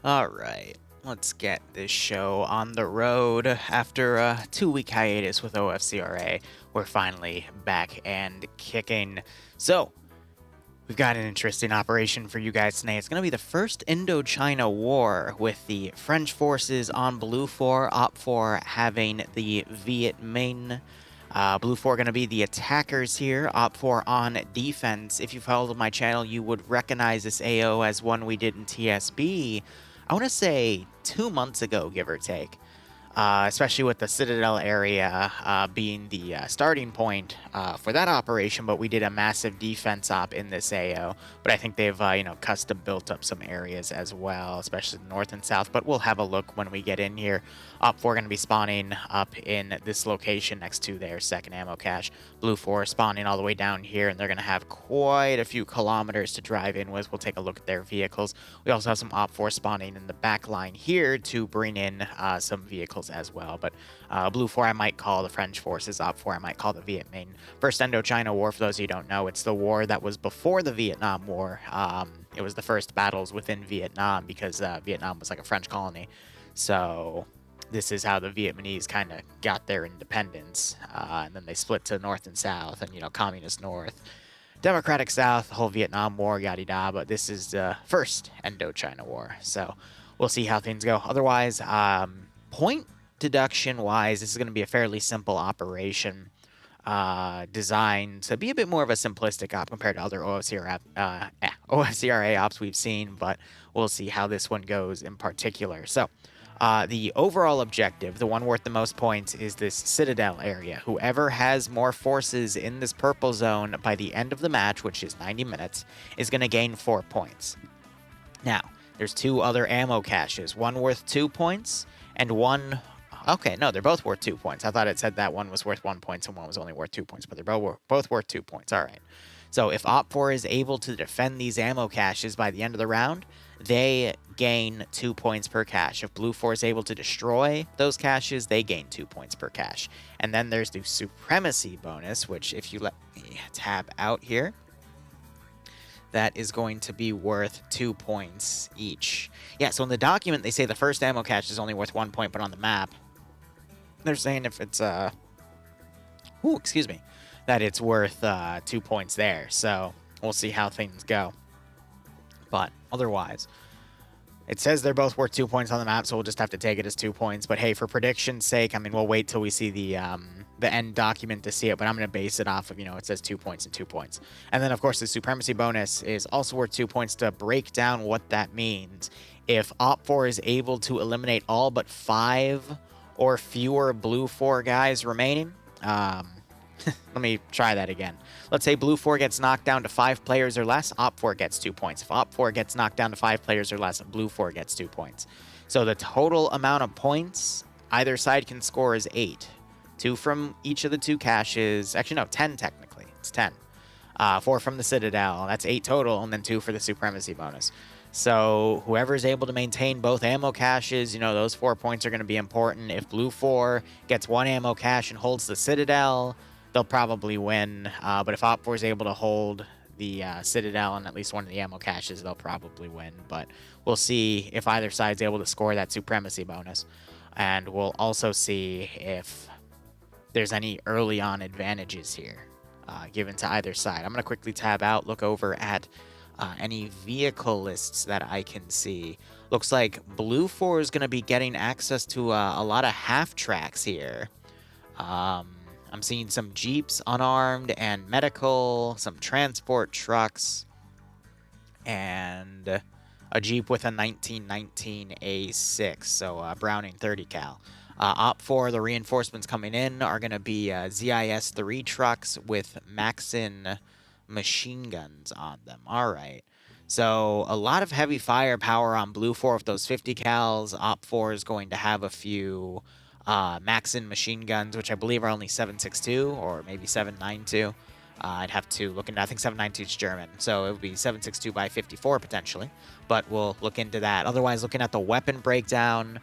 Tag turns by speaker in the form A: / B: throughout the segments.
A: Alright, let's get this show on the road. After a 2-week hiatus with OFCRA, we're finally back and kicking. So, we've got an interesting operation for you guys tonight. It's going to be the first Indochina war with the French forces on Blue 4, Op 4 having the Viet Minh. Blue 4 going to be the attackers here, Op 4 on defense. If you've followed my channel, you would recognize this AO as one we did in TSB. I want to say 2 months ago, give or take. Especially with the Citadel area being the starting point for that operation, but we did a massive defense op in this AO. But I think they've, custom built up some areas as well, especially the north and south. But we'll have a look when we get in here. Op 4 going to be spawning up in this location next to their second ammo cache. Blue 4 spawning all the way down here, and they're going to have quite a few kilometers to drive in with. We'll take a look at their vehicles. We also have some Op 4 spawning in the back line here to bring in some vehicles as well. But Blue 4 I might call the French forces, Op 4 I might call the Viet Minh. First Indochina War, for those of you who don't know, it's the war that was before the Vietnam War. It was the first battles within Vietnam because Vietnam was like a French colony. So this is how the Vietnamese kind of got their independence. And then they split to North and South and, Communist North, Democratic South, the whole Vietnam War, yada-da. But this is the first Indochina War. So we'll see how things go. Otherwise, point deduction-wise, this is going to be a fairly simple operation designed to be a bit more of a simplistic op compared to other OFCRA ops we've seen, but we'll see how this one goes in particular. So, the overall objective, the one worth the most points, is this Citadel area. Whoever has more forces in this purple zone by the end of the match, which is 90 minutes, is going to gain 4 points. Now, there's 2 other ammo caches, one worth 2 points and one... Okay, no, they're both worth 2 points. I thought it said that one was worth 1 point and one was only worth 2 points, but they're both worth 2 points. All right. So if Op 4 is able to defend these ammo caches by the end of the round, they gain 2 points per cache. If Blue 4 is able to destroy those caches, they gain 2 points per cache. And then there's the Supremacy bonus, which if you let me tab out here, that is going to be worth 2 points each. Yeah, so in the document, they say the first ammo cache is only worth 1 point, but on the map, they're saying if it's, that it's worth 2 points there. So we'll see how things go. But otherwise, it says they're both worth 2 points on the map, so we'll just have to take it as 2 points. But hey, for prediction's sake, I mean, we'll wait till we see the end document to see it, but I'm going to base it off of, it says 2 points and 2 points. And then, of course, the Supremacy bonus is also worth 2 points to break down what that means. If Op 4 is able to eliminate all but 5 or fewer Blue 4 guys remaining, let me try that again. Let's say Blue 4 gets knocked down to 5 players or less, Op 4 gets 2 points. If Op 4 gets knocked down to 5 players or less, Blue 4 gets 2 points. So the total amount of points either side can score is 8. 2 from each of the 2 caches. Actually, no, 10 technically. It's 10. 4 from the Citadel. That's 8 total, and then 2 for the Supremacy bonus. So whoever's able to maintain both ammo caches, those 4 points are going to be important. If Blue 4 gets 1 ammo cache and holds the Citadel, they'll probably win. But if Op 4 is able to hold the Citadel and at least one of the ammo caches, they'll probably win. But we'll see if either side's able to score that Supremacy bonus. And we'll also see if there's any early on advantages here given to either side. I'm going to quickly tab out, look over at any vehicle lists that I can see. Looks like Blue 4 is going to be getting access to a lot of half tracks here. I'm seeing some Jeeps unarmed and medical, some transport trucks, and a Jeep with a 1919 A6, so Browning 30 cal. Op 4, the reinforcements coming in are going to be ZIS-3 trucks with Maxin machine guns on them. All right. So a lot of heavy firepower on Blue 4 with those 50 cals. Op 4 is going to have a few Maxin machine guns, which I believe are only 7.62 or maybe 7.92. I'd have to look into, I think 792 is German, so it would be 762 by 54 potentially, but we'll look into that. Otherwise, looking at the weapon breakdown,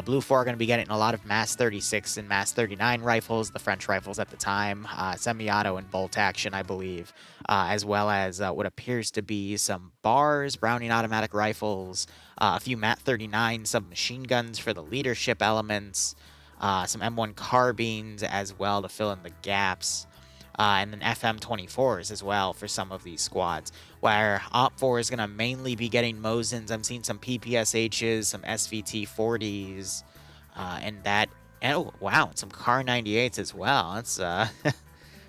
A: Blue 4 are going to be getting a lot of Mass 36 and Mass 39 rifles, the French rifles at the time, semi-auto and bolt action, I believe, as well as what appears to be some bars, Browning automatic rifles, a few Mat 39 submachine guns for the leadership elements, some M1 carbines as well to fill in the gaps. And then FM24s as well for some of these squads, where OPFOR is going to mainly be getting Mosins. I'm seeing some PPSHs, some SVT40s, and that, oh, wow, some Car 98s as well. That's,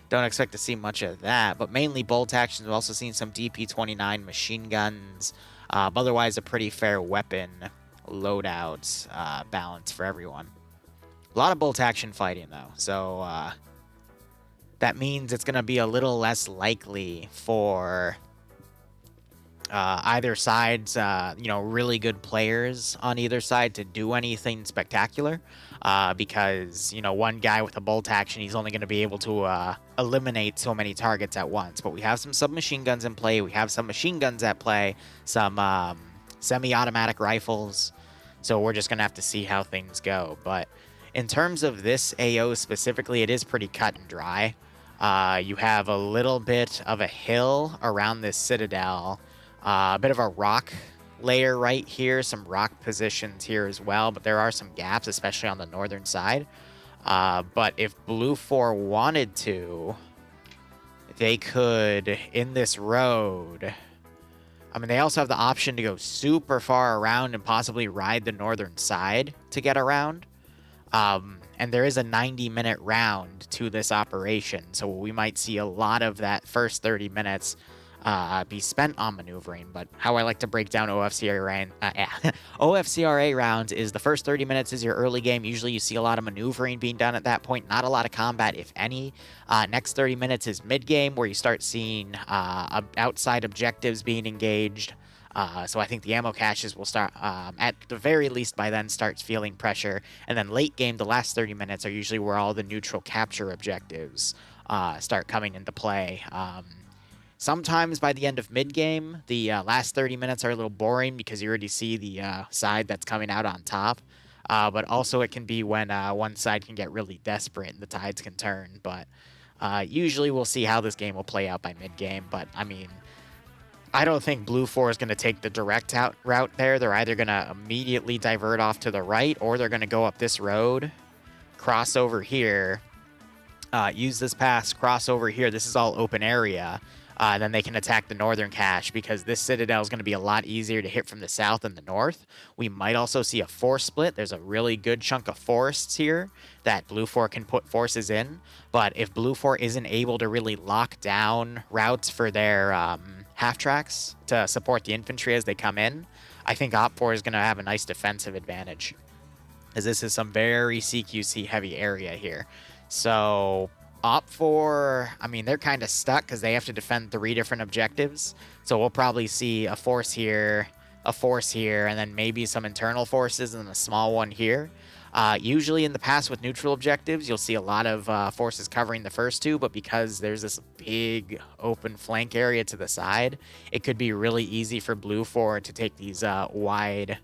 A: don't expect to see much of that, but mainly bolt actions. We're also seeing some DP29 machine guns, otherwise a pretty fair weapon loadout balance for everyone. A lot of bolt action fighting, though, so that means it's going to be a little less likely for either side's, really good players on either side to do anything spectacular because, one guy with a bolt action, he's only going to be able to eliminate so many targets at once. But we have some submachine guns in play. We have some machine guns at play, some semi-automatic rifles. So we're just going to have to see how things go. But in terms of this AO specifically, it is pretty cut and dry. You have a little bit of a hill around this citadel, a bit of a rock layer right here, some rock positions here as well, but there are some gaps, especially on the northern side. But if Blue 4 wanted to, they could, in this road, I mean, they also have the option to go super far around and possibly ride the northern side to get around. And there is a 90-minute round to this operation, so we might see a lot of that first 30 minutes be spent on maneuvering. But how I like to break down OFCRA rounds is the first 30 minutes is your early game. Usually you see a lot of maneuvering being done at that point, not a lot of combat, if any. Next 30 minutes is mid-game, where you start seeing outside objectives being engaged. So I think the ammo caches will start, at the very least by then, starts feeling pressure. And then late game, the last 30 minutes are usually where all the neutral capture objectives start coming into play. Sometimes by the end of mid-game, the last 30 minutes are a little boring because you already see the side that's coming out on top. But also it can be when one side can get really desperate and the tides can turn. But usually we'll see how this game will play out by mid-game. But, I mean, I don't think Blue 4 is going to take the direct route there. They're either going to immediately divert off to the right, or they're going to go up this road, cross over here, use this pass, cross over here. This is all open area. Then they can attack the northern cache because this citadel is going to be a lot easier to hit from the south and the north. We might also see a force split. There's a really good chunk of forests here that Blue 4 can put forces in. But if Blue 4 isn't able to really lock down routes for their half tracks to support the infantry as they come in, I think OPFOR is going to have a nice defensive advantage, as this is some very CQC heavy area here. So OPFOR, I mean, they're kind of stuck because they have to defend 3 different objectives. So we'll probably see a force here, and then maybe some internal forces and a small one here. Usually in the past with neutral objectives, you'll see a lot of forces covering the first 2, but because there's this big open flank area to the side, it could be really easy for Blue 4 to take these wide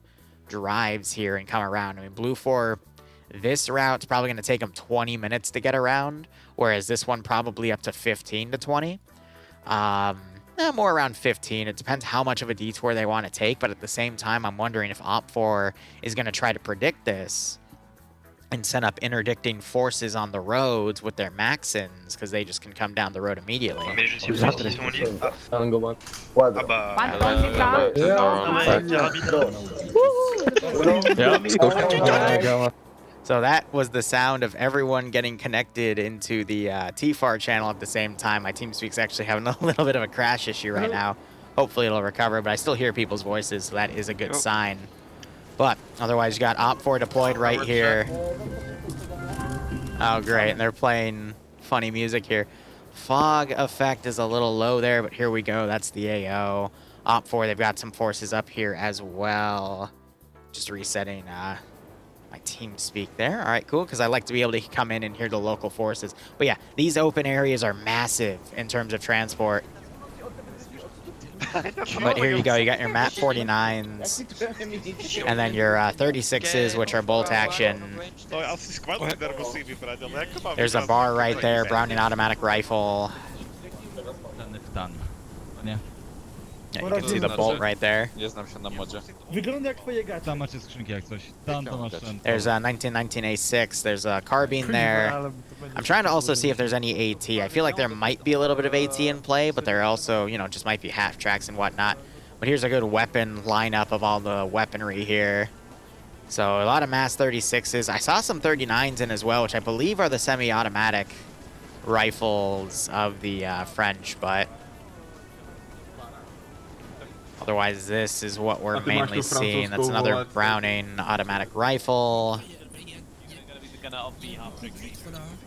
A: drives here and come around. I mean, Blue 4, this route's probably going to take them 20 minutes to get around, whereas this one probably up to 15 to 20. More around 15. It depends how much of a detour they want to take, but at the same time, I'm wondering if OPFOR is going to try to predict this and send up interdicting forces on the roads with their Maxins, because they just can come down the road immediately.
B: Mais je sais pas s'ils sont liés.
A: So that was the sound of everyone getting connected into the TFAR channel at the same time. My TeamSpeak's actually having a little bit of a crash issue right now. Hopefully it'll recover, but I still hear people's voices, so that is a good sign. But otherwise, you got OPFOR deployed right here. Oh, great. And they're playing funny music here. Fog effect is a little low there, but here we go. That's the AO. OPFOR, they've got some forces up here as well. Just resetting. I my team speak there. All right, cool, because I like to be able to come in and hear the local forces. But yeah, these open areas are massive in terms of transport. But here you go, you got your map 49s, and then your 36s, which are bolt action. There's a bar right there, Browning automatic rifle. Yeah, you can see the bolt right there. There's a 1919 A6, there's a carbine there. I'm trying to also see if there's any AT. I feel like there might be a little bit of AT in play, but there also, you know, just might be half tracks and whatnot. But here's a good weapon lineup of all the weaponry here. So a lot of mass 36s. I saw some 39s in as well, which I believe are the semi-automatic rifles of the French, but otherwise this is what we're mainly seeing. That's another Browning automatic rifle.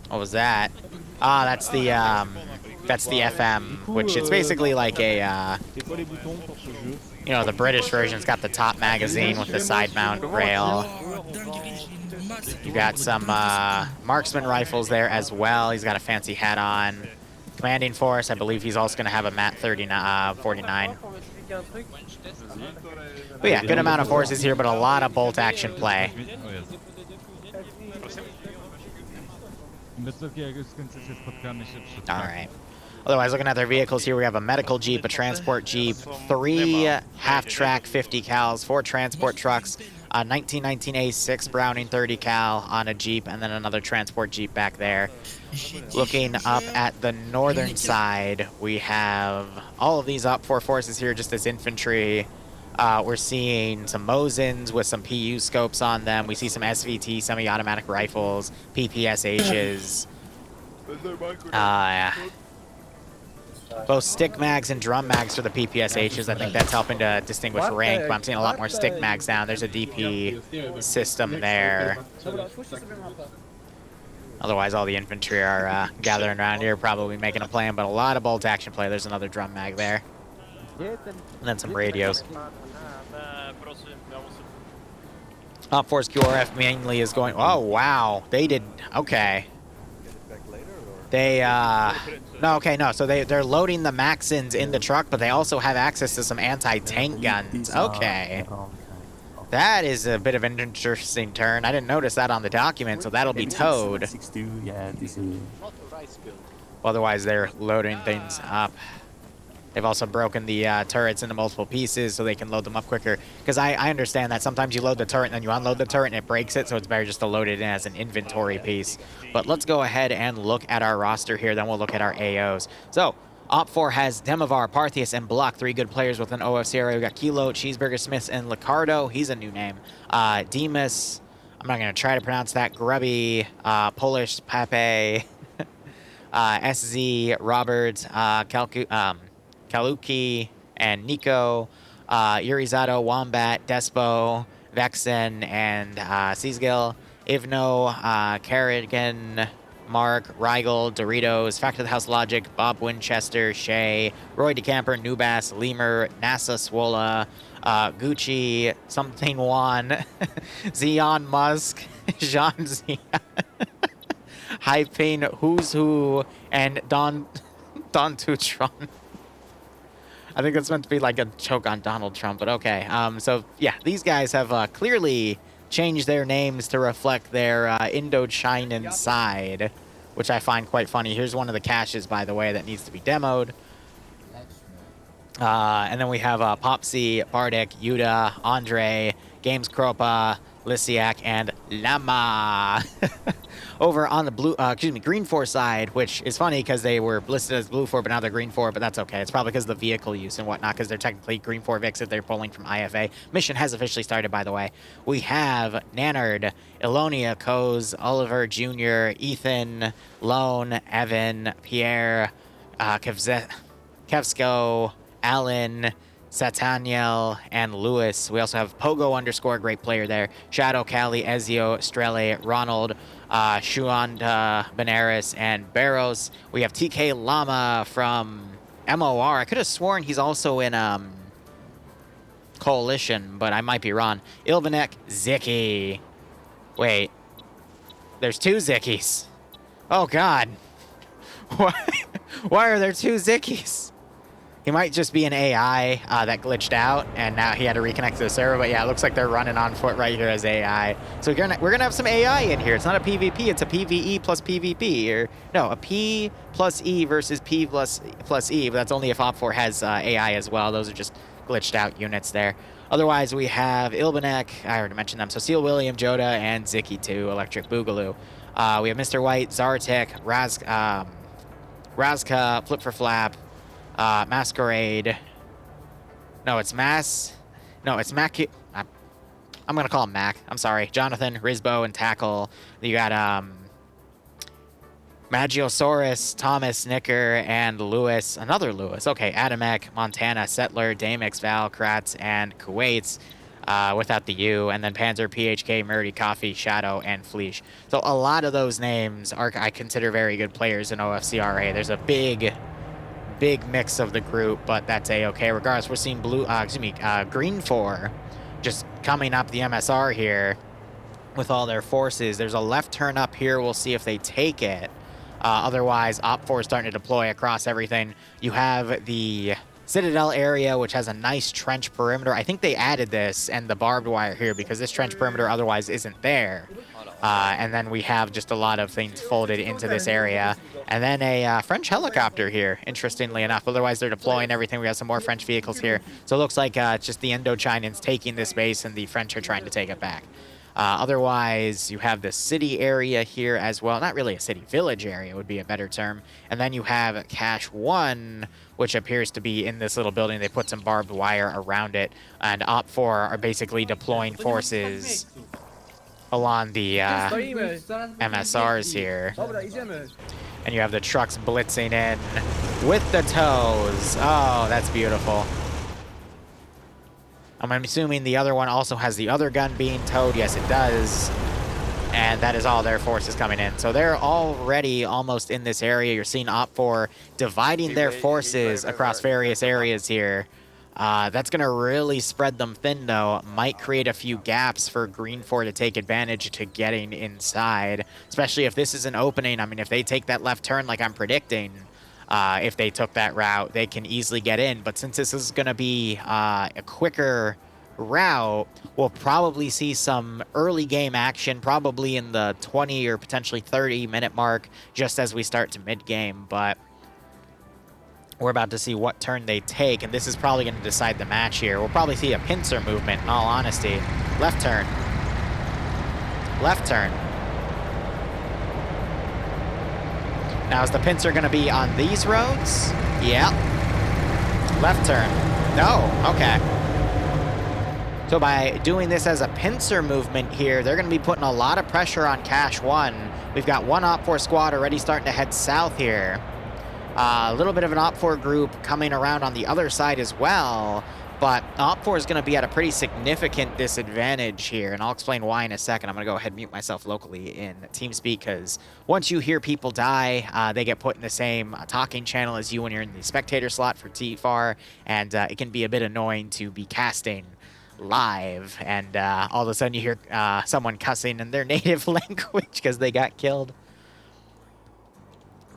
A: What was that? Ah, that's the FM, which it's basically like a, you know, the British version's got the top magazine with the side mount rail. You got some marksman rifles there as well. He's got a fancy hat on. Commanding force, I believe he's also going to have a MAT 49. But yeah, good amount of forces here, but a lot of bolt action play. Alright. Otherwise, looking at their vehicles here, we have a medical Jeep, a transport Jeep, 3 half-track 50 cals, 4 transport trucks, a 1919 A6 Browning 30 cal on a Jeep, and then another transport Jeep back there. Looking up at the northern side, we have all of these OFCRA forces here just as infantry. We're seeing some Mosins with some PU scopes on them. We see some SVT semi-automatic rifles, PPSHs. Both stick mags and drum mags for the PPSHs. I think that's helping to distinguish rank, but I'm seeing a lot more stick mags down. There's a DP system there. Otherwise, all the infantry are gathering around here, probably making a plan, but a lot of bolt action play. There's another drum mag there. And then some radios. OFCRA's QRF mainly is going... Oh, wow. They did... Okay. They, No, okay, no. So they're loading the Maxins in the truck, but they also have access to some anti-tank guns. Okay. That is a bit of an interesting turn. I didn't notice that on the document, so that'll be towed. Otherwise, they're loading things up. They've also broken the turrets into multiple pieces so they can load them up quicker. Because I understand that sometimes you load the turret and then you unload the turret and it breaks it, so it's better just to load it in as an inventory piece. But let's go ahead and look at our roster here, then we'll look at our AOs. So, OPFOR has Demovar, Parthius, and Block, 3 good players with an OFCRA. We've got Kilo, Cheeseburger, Smiths, and Licardo. He's a new name. Demas, I'm not going to try to pronounce that. Grubby, Polish, Pepe, SZ, Robert, Kaluki, and Nico, Urizato, Wombat, Despo, Vexen, and Seasgill, Ivno, Kerrigan, Mark, Rigel, Doritos, Fact of the House Logic, Bob Winchester, Shay, Roy DeCamper, Nubass, Lemur, NASA Swola, Gucci, Something Juan, Zion Musk, Jean Zion, Hyping, Who's Who, and Don Tutron. I think that's meant to be like a choke on Donald Trump, but okay. So, yeah, these guys have clearly changed their names to reflect their Indochina side, which I find quite funny. Here's one of the caches, by the way, that needs to be demoed. And then we have Popsy, Bardic, Yuda, Andre, Games Kropa, Lysiak, and Lama. Over on the Green 4 side, which is funny because they were listed as Blue 4, but now they're Green 4, but that's okay. It's probably because of the vehicle use and whatnot, because they're technically Green 4 Vix if they're pulling from IFA. Mission has officially started, by the way. We have Nannard, Elonia, Coz, Oliver Jr., Ethan, Lone, Evan, Pierre, Kevsko, Alan, Sataniel, and Lewis. We also have Pogo _ great player there. Shadow, Cali, Ezio, Strele, Ronald, Shuanda, Benares, and Barros. We have TK Llama from MOR. I could have sworn he's also in Coalition, but I might be wrong. Ilvanek, Ziki. Wait. There's 2 Zickies. Oh, God. Why are there 2 Zickies? He might just be an AI that glitched out, and now he had to reconnect to the server. But yeah, it looks like they're running on foot right here as AI. So we're gonna have some AI in here. It's not a PvP, it's a PvE plus PvP. Or no, a P plus E versus P plus E. But that's only if OFCRA has AI as well. Those are just glitched out units there. Otherwise, we have Ilbanek. I already mentioned them. So Seal William, Joda, and Ziki 2, Electric Boogaloo. We have Mr. White, Zartek, Razka, Flip for Flap, Masquerade. No, it's Mac. I'm gonna call him Mac. I'm sorry. Jonathan, Rizbo, and Tackle. You got Magiosaurus, Thomas, Snicker, and Lewis. Another Lewis. Okay, Adamek, Montana, Settler, Damex, Val, Kratz, and Kuwait's. Without the U, and then Panzer, PHK, Murdy, Coffee, Shadow, and Fleesh. So a lot of those names are, I consider, very good players in OFCRA. There's a big mix of the group, but that's A-okay. Regardless, we're seeing Green 4 just coming up the MSR here with all their forces. There's a left turn up here. We'll see if they take it. Otherwise, OPFOR is starting to deploy across everything. You have the Citadel area, which has a nice trench perimeter. I think they added this and the barbed wire here because this trench perimeter otherwise isn't there. And then we have just a lot of things folded into this area. And then a French helicopter here, interestingly enough. Otherwise, they're deploying everything. We have some more French vehicles here. So it looks like it's just the Indochinans taking this base and the French are trying to take it back. Otherwise, you have the city area here as well. Not really a city, village area would be a better term. And then you have Cache 1, which appears to be in this little building. They put some barbed wire around it. And OPFOR are basically deploying forces along the MSRs here. And you have the trucks blitzing in with the tows. Oh, that's beautiful. I'm assuming the other one also has the other gun being towed. Yes, it does. And that is all their forces coming in. So they're already almost in this area. You're seeing OPFOR dividing their forces across various areas here. That's going to really spread them thin, though. Might create a few gaps for Green 4 to take advantage to getting inside, especially if this is an opening. I mean, if they take that left turn like I'm predicting, if they took that route, they can easily get in. But since this is going to be a quicker route, we'll probably see some early game action, probably in the 20 or potentially 30-minute mark, just as we start to mid-game. But we're about to see what turn they take, and this is probably going to decide the match here. We'll probably see a pincer movement, in all honesty. Left turn. Left turn. Now, is the pincer going to be on these roads? Yeah. Left turn. No. Okay. So by doing this as a pincer movement here, they're going to be putting a lot of pressure on Cache 1. We've got one OPFOR squad already starting to head south here. A little bit of an OPFOR group coming around on the other side as well. But OPFOR is going to be at a pretty significant disadvantage here, and I'll explain why in a second. I'm going to go ahead and mute myself locally in TeamSpeak, because once you hear people die, they get put in the same talking channel as you when you're in the spectator slot for TFAR, and it can be a bit annoying to be casting live, and all of a sudden you hear someone cussing in their native language because they got killed.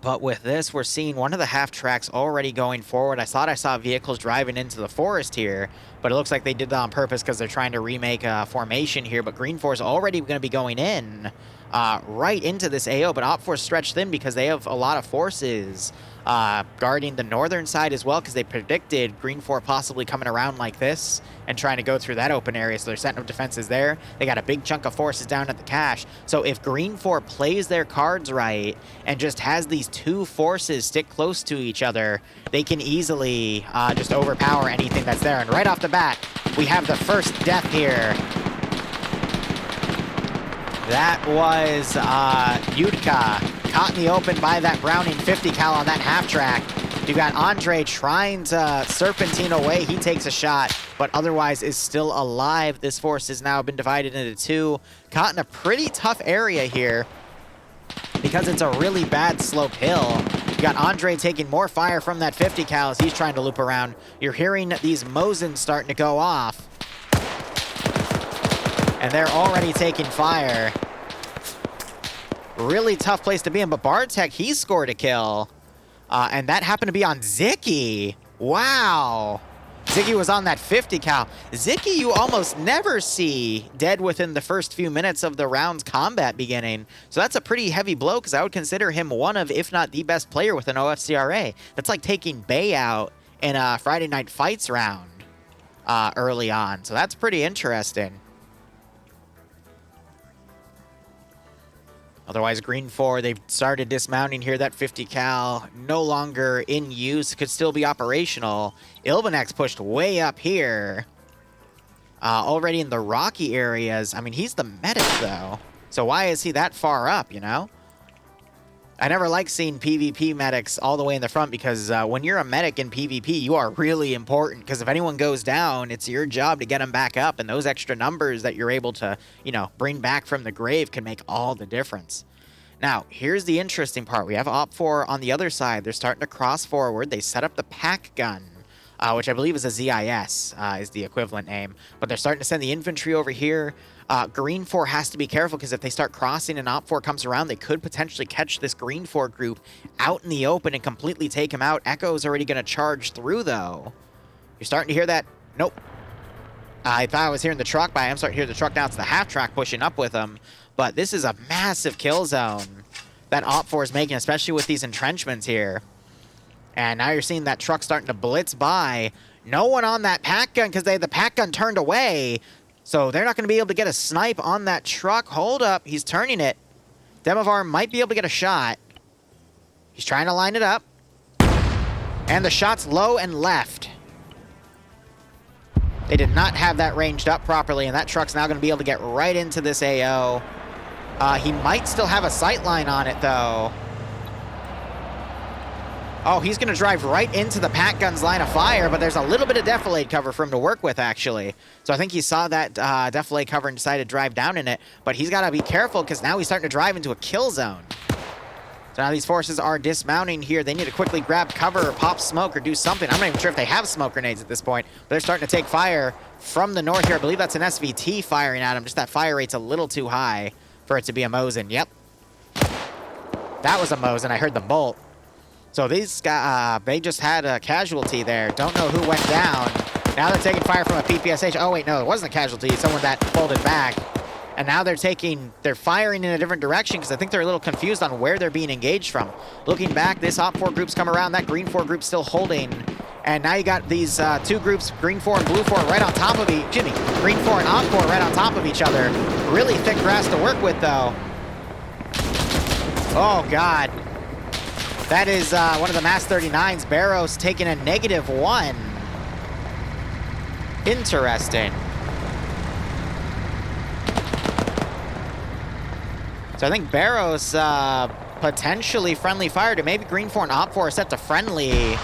A: But with this, we're seeing one of the half tracks already going forward. I thought I saw vehicles driving into the forest here, but it looks like they did that on purpose because they're trying to remake a formation here. But Green 4 is already going to be going in right into this AO, but OPFOR stretched thin because they have a lot of forces guarding the northern side as well, because they predicted Green 4 possibly coming around like this and trying to go through that open area, so they're setting up defenses there. They got a big chunk of forces down at the cache. So if Green 4 plays their cards right and just has these two forces stick close to each other, they can easily just overpower anything that's there. And right off the bat, we have the first death here. That was Yutka, caught in the open by that Browning 50 cal on that half track. You got Andre trying to serpentine away. He takes a shot, but otherwise is still alive. This force has now been divided into two. Caught in a pretty tough area here because it's a really bad slope hill. You got Andre taking more fire from that 50 cal as he's trying to loop around. You're hearing these Mosins starting to go off, and they're already taking fire. Really tough place to be in, but Bartek, he scored a kill. And that happened to be on Zicky. Wow. Zicky was on that 50 cal. Zicky, you almost never see dead within the first few minutes of the round's combat beginning. So that's a pretty heavy blow, because I would consider him one of, if not the best player with an OFCRA. That's like taking Bay out in a Friday Night Fights round early on. So that's pretty interesting. Otherwise, Green 4, they've started dismounting here. That 50 cal no longer in use. Could still be operational. Ilbanek's pushed way up here. Already in the rocky areas. I mean, he's the medic, though. So why is he that far up, you know? I never like seeing PvP medics all the way in the front, because when you're a medic in PvP, you are really important, because if anyone goes down, it's your job to get them back up, and those extra numbers that you're able to, you know, bring back from the grave can make all the difference. Now, here's the interesting part. We have OPFOR on the other side. They're starting to cross forward. They set up the pack gun, which I believe is a ZIS, is the equivalent name, but they're starting to send the infantry over here. Green 4 has to be careful, because if they start crossing and OPFOR comes around, they could potentially catch this Green 4 group out in the open and completely take him out. Echo's already going to charge through, though. You're starting to hear that? Nope. I thought I was hearing the truck, but I am starting to hear the truck now. It's the half-track pushing up with them. But this is a massive kill zone that OPFOR is making, especially with these entrenchments here. And now you're seeing that truck starting to blitz by. No one on that pack gun, because the pack gun turned away. So they're not going to be able to get a snipe on that truck. Hold up. He's turning it. Demovar might be able to get a shot. He's trying to line it up. And the shot's low and left. They did not have that ranged up properly, and that truck's now going to be able to get right into this AO. He might still have a sight line on it, though. Oh, he's going to drive right into the pack gun's line of fire, but there's a little bit of defilade cover for him to work with, actually. So I think he saw that defilade cover and decided to drive down in it, but he's got to be careful, because now he's starting to drive into a kill zone. So now these forces are dismounting here. They need to quickly grab cover or pop smoke or do something. I'm not even sure if they have smoke grenades at this point, but they're starting to take fire from the north here. I believe that's an SVT firing at him. Just that fire rate's a little too high for it to be a Mosin. Yep. That was a Mosin. I heard the bolt. So these guys, they just had a casualty there. Don't know who went down. Now they're taking fire from a PPSH. Oh, wait, no, it wasn't a casualty. Someone that folded back. And now they're firing in a different direction, because I think they're a little confused on where they're being engaged from. Looking back, this OPFOR group's come around. That Green 4 group's still holding. And now you got these two groups, Green 4 and Blue 4, right on top of Green 4 and OPFOR right on top of each other. Really thick grass to work with, though. Oh, God. That is one of the Mass 39s. Barrows taking a -1. Interesting. So I think Barrows potentially friendly fire to maybe Green 4 and OPFOR are set to friendly.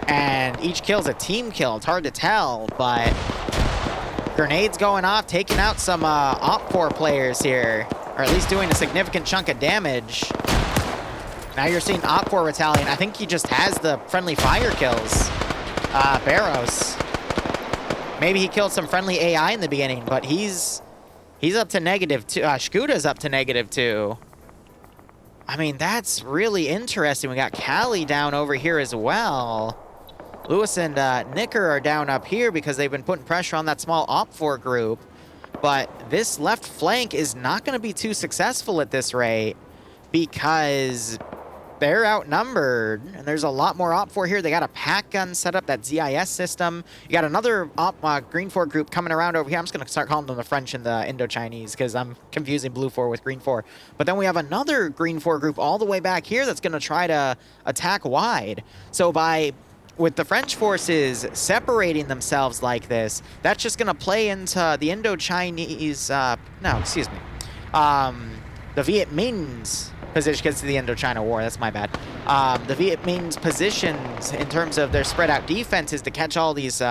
A: And each kill's a team kill. It's hard to tell, but grenades going off, taking out some OPFOR players here. Or at least doing a significant chunk of damage. Now you're seeing OPFOR Battalion. I think he just has the friendly fire kills. Barrows. Maybe he killed some friendly AI in the beginning, but he's up to -2. Shkuda's up to -2. I mean, that's really interesting. We got Callie down over here as well. Lewis and Nicker are down up here because they've been putting pressure on that small OPFOR group. But this left flank is not going to be too successful at this rate, because they're outnumbered, and there's a lot more OPFOR here. They got a pack gun set up, that ZIS system. You got another Green 4 group coming around over here. I'm just going to start calling them the French and the Indo-Chinese, because I'm confusing Blue 4 with Green 4. But then we have another Green 4 group all the way back here that's going to try to attack wide. So with the French forces separating themselves like this, that's just going to play into the Indo-Chinese, the Viet Minh's position, because of the Indochina War, that's my bad. The Viet Minh's positions in terms of their spread out defenses to catch all these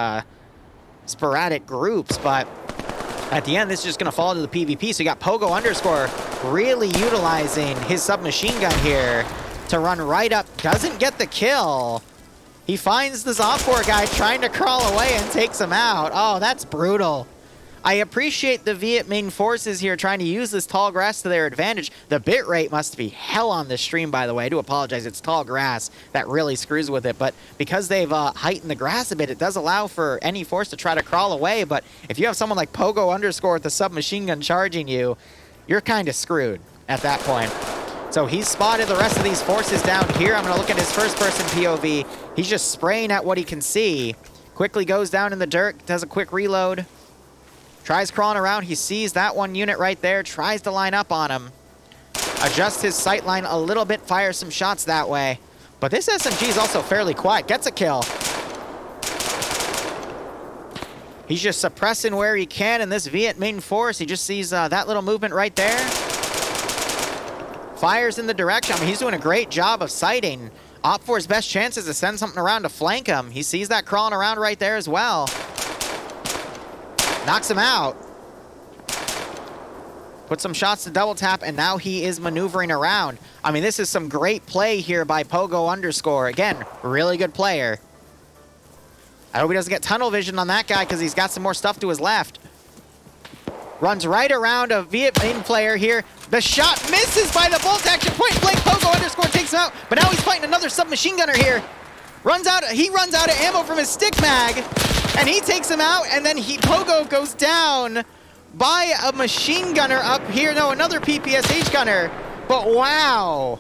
A: sporadic groups, but at the end, this is just going to fall to the PvP. So you got Pogo underscore really utilizing his submachine gun here to run right up. Doesn't get the kill. He finds this OPFOR guy trying to crawl away and takes him out. Oh, that's brutal. I appreciate the Viet Minh forces here trying to use this tall grass to their advantage. The bitrate must be hell on this stream, by the way. I do apologize. It's tall grass that really screws with it. But because they've heightened the grass a bit, it does allow for any force to try to crawl away. But if you have someone like Pogo underscore with the submachine gun charging you, you're kind of screwed at that point. So he's spotted the rest of these forces down here. I'm going to look at his first-person POV. He's just spraying at what he can see. Quickly goes down in the dirt, does a quick reload. Tries crawling around. He sees that one unit right there. Tries to line up on him. Adjusts his sight line a little bit. Fires some shots that way. But this SMG is also fairly quiet. Gets a kill. He's just suppressing where he can in this Viet Minh force. He just sees that little movement right there. Fires in the direction. I mean, he's doing a great job of sighting. OFCRA's best chance is to send something around to flank him. He sees that crawling around right there as well. Knocks him out. Puts some shots to double tap, and now he is maneuvering around. I mean, this is some great play here by Pogo underscore. Again, really good player. I hope he doesn't get tunnel vision on that guy because he's got some more stuff to his left. Runs right around a Viet Minh player here. The shot misses by the bolt action. Point blank, Pogo underscore takes him out. But now he's fighting another submachine gunner here. He runs out of ammo from his stick mag. And he takes him out. And then Pogo goes down by a machine gunner up here. No, another PPSH gunner. But wow.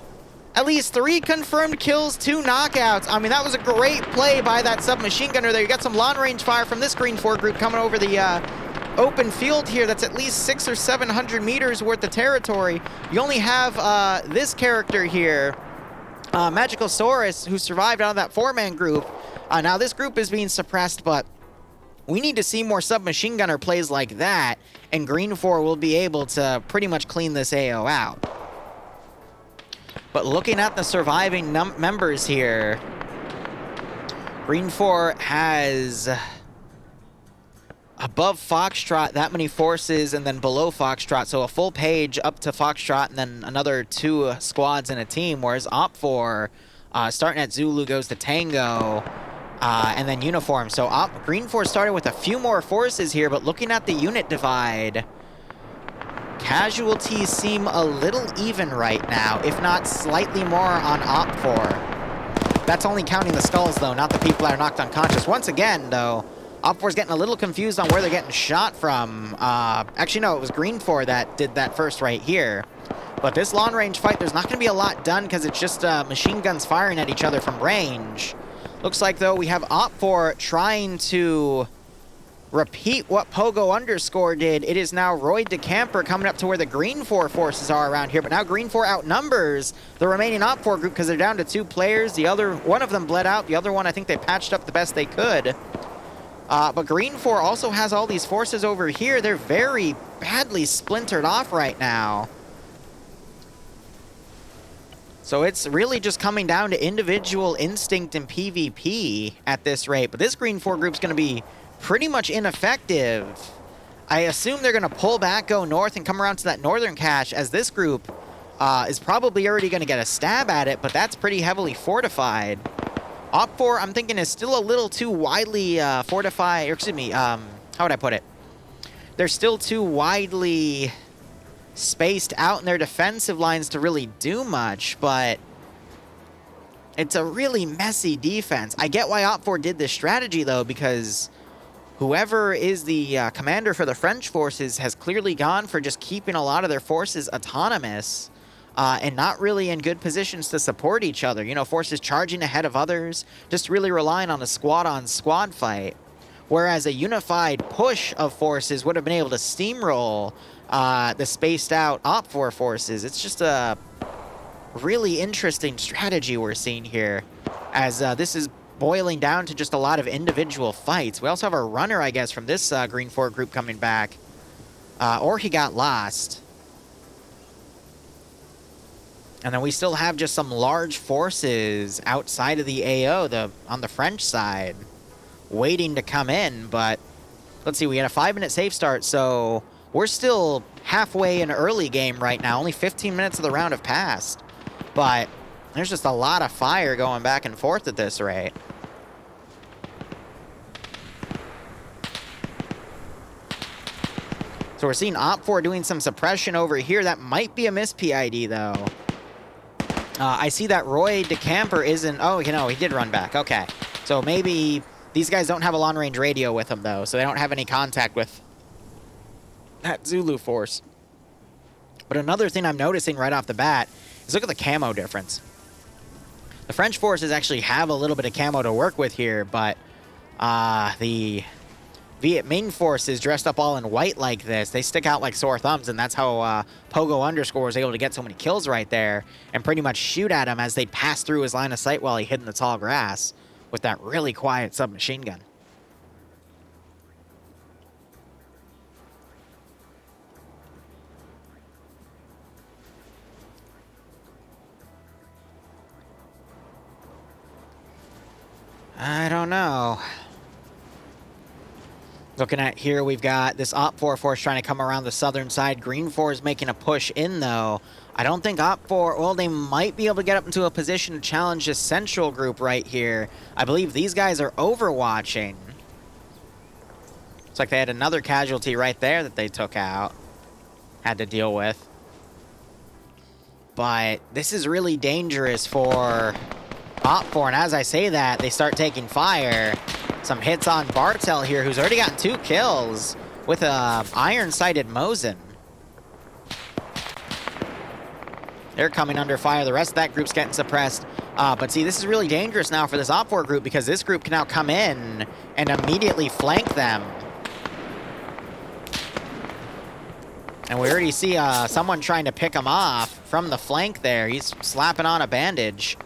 A: At least 3 confirmed kills, 2 knockouts. I mean, that was a great play by that submachine gunner there. You got some long-range fire from this Green 4 group coming over the open field here. That's at least 600 or 700 meters worth of territory. You only have this character here, Magical Saurus, who survived out of that 4-man group. Now, this group is being suppressed, but we need to see more submachine gunner plays like that, and Green 4 will be able to pretty much clean this AO out. But looking at the surviving members here, Green 4 has above Foxtrot that many forces, and then below Foxtrot, so a full page up to Foxtrot, and then another 2 squads in a team, whereas OPFOR, starting at Zulu, goes to Tango, and then Uniform. So Green 4 started with a few more forces here, but looking at the unit divide, casualties seem a little even right now, if not slightly more on OPFOR. That's only counting the skulls, though, not the people that are knocked unconscious. Once again, though, OPFOR's getting a little confused on where they're getting shot from. Actually, no, it was Green 4 that did that first right here. But this long-range fight, there's not going to be a lot done because it's just machine guns firing at each other from range. Looks like, though, we have OPFOR trying to repeat what Pogo underscore did. It is now Roy DeCamper coming up to where the Green 4 forces are around here. But now Green 4 outnumbers the remaining OPFOR group because they're down to 2 players. One of them bled out. The other one, I think they patched up the best they could. But Green 4 also has all these forces over here. They're very badly splintered off right now. So it's really just coming down to individual instinct and PvP at this rate. But this Green 4 group's going to be pretty much ineffective. I assume they're going to pull back, go north, and come around to that northern cache, as this group is probably already going to get a stab at it, but that's pretty heavily fortified. OPFOR, I'm thinking, is still a little too widely fortified, or excuse me, how would I put it? They're still too widely spaced out in their defensive lines to really do much, but it's a really messy defense. I get why OPFOR did this strategy, though, because whoever is the commander for the French forces has clearly gone for just keeping a lot of their forces autonomous and not really in good positions to support each other. You know, forces charging ahead of others, just really relying on a squad-on-squad fight. Whereas a unified push of forces would have been able to steamroll the spaced-out OPFOR forces. It's just a really interesting strategy we're seeing here, as this is boiling down to just a lot of individual fights. We also have a runner, I guess, from this Green 4 group coming back. Or he got lost. And then we still have just some large forces outside of the AO, on the French side, waiting to come in. But let's see, we had a 5-minute safe start, so we're still halfway in early game right now. Only 15 minutes of the round have passed. But there's just a lot of fire going back and forth at this rate. So we're seeing OPFOR doing some suppression over here. That might be a miss PID, though. I see that Roy DeCamper isn't... Oh, you know, he did run back. Okay. So maybe these guys don't have a long-range radio with them, though, so they don't have any contact with that Zulu force. But another thing I'm noticing right off the bat is look at the camo difference. The French forces actually have a little bit of camo to work with here, but the Viet Minh force is dressed up all in white like this. They stick out like sore thumbs, and that's how Pogo Underscore was able to get so many kills right there and pretty much shoot at him as they'd pass through his line of sight while he hid in the tall grass with that really quiet submachine gun. I don't know. Looking at here, we've got this OPFOR force trying to come around the southern side. Green 4 is making a push in, though. I don't think OPFOR, well, they might be able to get up into a position to challenge this central group right here. I believe these guys are overwatching. Looks like they had another casualty right there that they took out. Had to deal with. But this is really dangerous for OPFOR, and as I say that, they start taking fire. Some hits on Bartel here, who's already gotten 2 kills with a iron-sighted Mosin. They're coming under fire. The rest of that group's getting suppressed. But see, this is really dangerous now for this OPFOR group because this group can now come in and immediately flank them. And we already see someone trying to pick him off from the flank there. He's slapping on a bandage.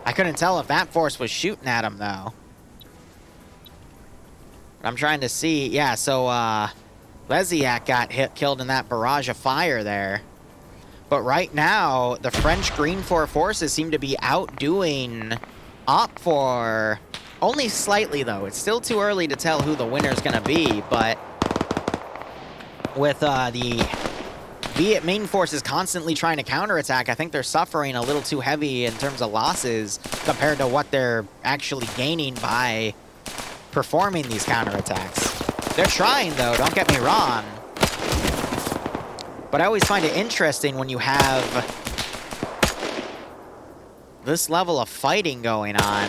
A: I couldn't tell if that force was shooting at him, though. I'm trying to see. Yeah, so Leziak got killed in that barrage of fire there. But right now, the French Green 4 forces seem to be outdoing OPFOR only slightly, though. It's still too early to tell who the winner's going to be, but with the Viet Minh forces constantly trying to counterattack, I think they're suffering a little too heavy in terms of losses compared to what they're actually gaining by performing these counterattacks. They're trying, though, don't get me wrong. But I always find it interesting when you have this level of fighting going on,